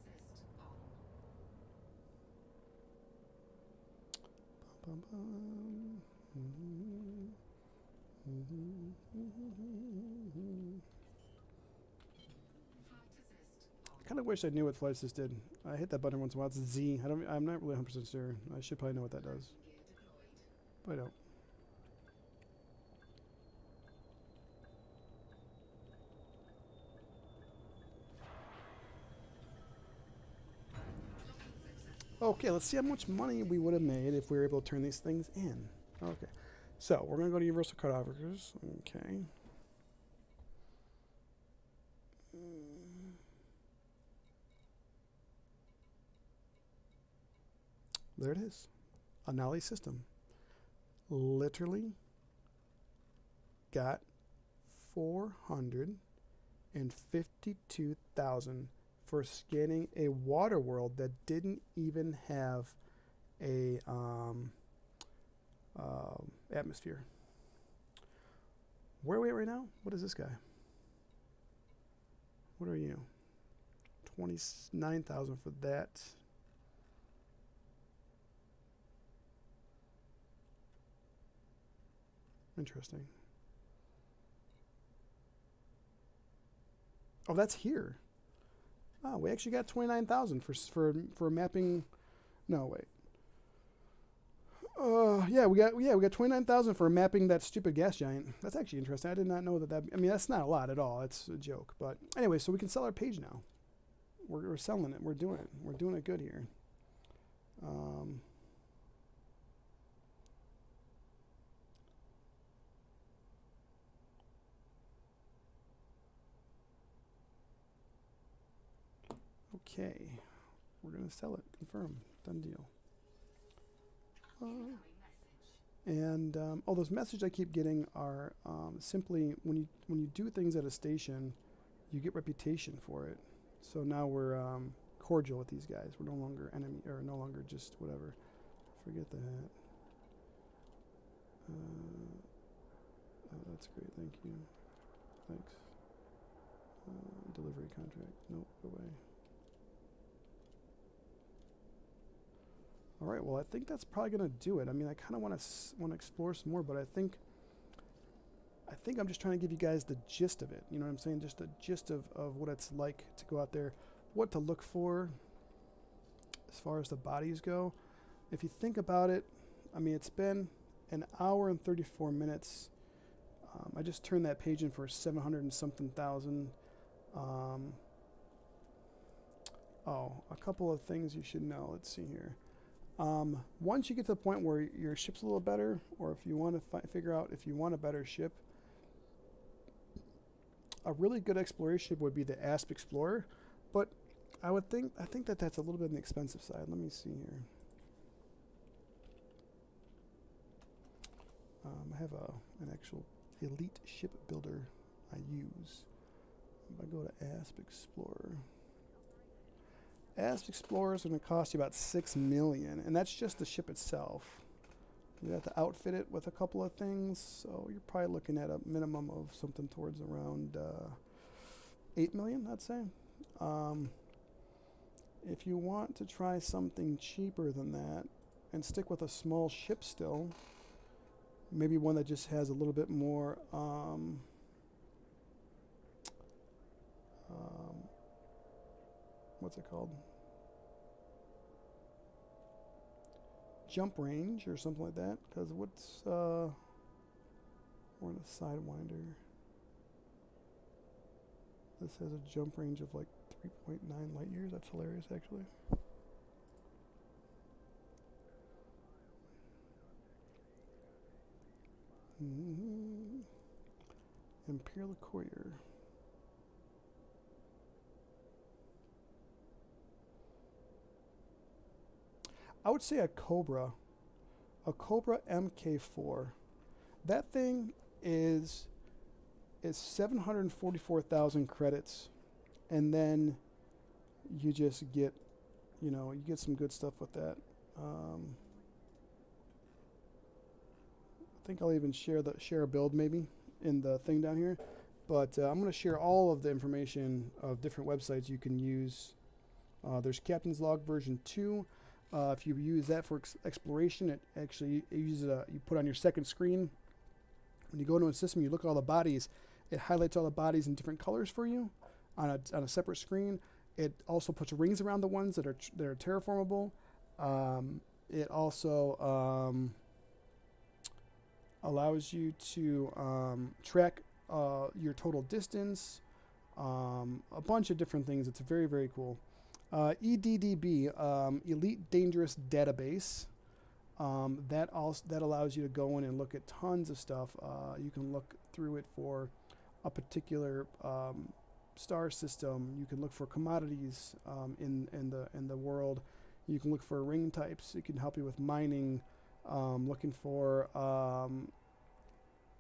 Flight assist on. Bum, bum. Flight assist on. I kind of wish I knew what flight assist did. I hit that button once in a while. It's Z. I'm not really 100% sure. I should probably know what that does, Gear deployed. but I don't. Okay, let's see how much money we would have made if we were able to turn these things in. Okay, so we're going to go to Universal Cartographers. Okay. There it is. A Nolly system. Literally got 452,000 for scanning a water world that didn't even have a atmosphere. Where are we at right now? What is this guy? What are you? 29,000 for that. Interesting. Oh, that's here. Oh, we actually got 29,000 for mapping. No, wait. Yeah, we got 29,000 for mapping that stupid gas giant. That's actually interesting. I did not know that. I mean, that's not a lot at all. It's a joke. But anyway, so we can sell our page now. We're selling it. We're doing it. We're doing it good here. Okay, we're gonna sell it. Confirm. Done deal. Incoming message. And all those messages I keep getting are simply when you do things at a station, you get reputation for it. So now we're cordial with these guys. We're no longer enemy or no longer just whatever. Forget that. Oh, that's great. Thank you. Thanks. Delivery contract. Nope. Go away. All right. Well, I think that's probably gonna do it. I mean, I kind of want to explore some more, but I think I'm just trying to give you guys the gist of it. You know what I'm saying? Just the gist of what it's like to go out there, what to look for as far as the bodies go. If you think about it, I mean, it's been an hour and 34 minutes. I just turned that page in for 700 and something thousand. Oh, a couple of things you should know. Let's see here. Once you get to the point where your ship's a little better, or if you want to figure out if you want a better ship, a really good exploration ship would be the Asp Explorer, but I think that's a little bit on the expensive side. Let me see here. I have an actual elite ship builder I use. If I go to Asp Explorer, Asp Explorers are going to cost you about 6 million, and that's just the ship itself. You have to outfit it with a couple of things, so you're probably looking at a minimum of something towards around 8 million, I'd say. If you want to try something cheaper than that and stick with a small ship still, maybe one that just has a little bit more what's it called? Jump range or something like that. Because what's we're in a Sidewinder. This has a jump range of like 3.9 light years. That's hilarious, actually. Imperial Courier. I would say a Cobra MK4. That thing is 744,000 credits, and then you just get, you get some good stuff with that. I think I'll even share a build maybe in the thing down here, but I'm going to share all of the information of different websites you can use. There's Captain's Log version 2. If you use that for exploration, it actually uses you put on your second screen. When you go into a system, you look at all the bodies. It highlights all the bodies in different colors for you on a separate screen. It also puts rings around the ones that are terraformable. It also allows you to track your total distance. A bunch of different things. It's very, very cool. EDDB, Elite Dangerous Database. That allows you to go in and look at tons of stuff. You can look through it for a particular star system. You can look for commodities in the world. You can look for ring types. It can help you with mining, looking for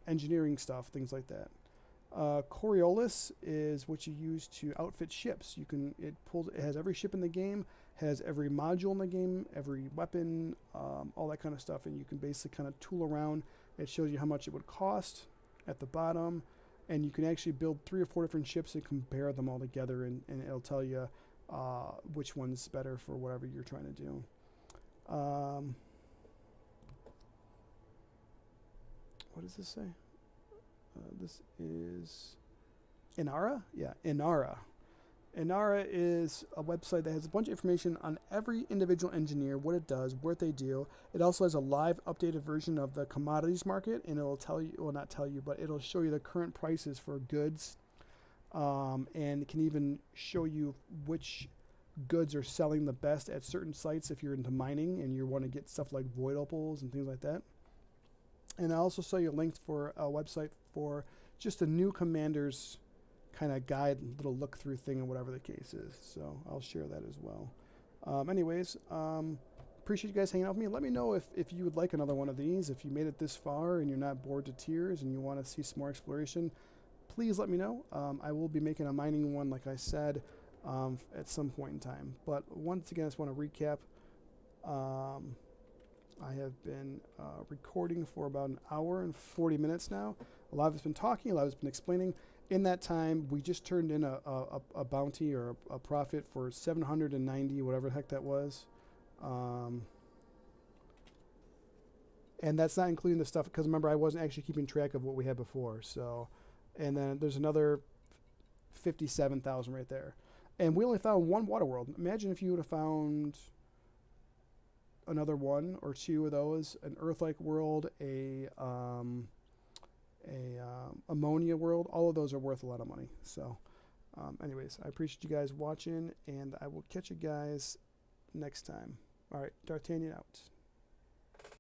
engineering stuff, things like that. Coriolis is what you use to outfit ships. It has every ship in the game, has every module in the game, every weapon, all that kind of stuff, and you can basically kind of tool around. It shows you how much it would cost at the bottom, and you can actually build 3 or 4 different ships and compare them all together, and it'll tell you which one's better for whatever you're trying to do. What does this say? This is Inara? Yeah, Inara. Inara is a website that has a bunch of information on every individual engineer, what it does, what they do. It also has a live updated version of the commodities market, and it'll tell you, well, not tell you, but it'll show you the current prices for goods, and it can even show you which goods are selling the best at certain sites if you're into mining and you want to get stuff like void opals and things like that. And I also saw you linked for a website for just a new commander's kind of guide, little look through thing, or whatever the case is. So I'll share that as well. Anyways, appreciate you guys hanging out with me. Let me know if you would like another one of these. If you made it this far and you're not bored to tears and you want to see some more exploration, please let me know. I will be making a mining one, like I said, at some point in time. But once again, I just want to recap. I have been recording for about an hour and 40 minutes now. A lot of it's been talking, a lot of it's been explaining. In that time, we just turned in a bounty or a profit for 790, whatever the heck that was. And that's not including the stuff, because remember, I wasn't actually keeping track of what we had before. So, and then there's another 57,000 right there. And we only found one water world. Imagine if you would have found another 1 or 2 of those, an Earth-like world, a ammonia world. All of those are worth a lot of money. So anyways, I appreciate you guys watching, and I will catch you guys next time. All right, D'Artagnan out.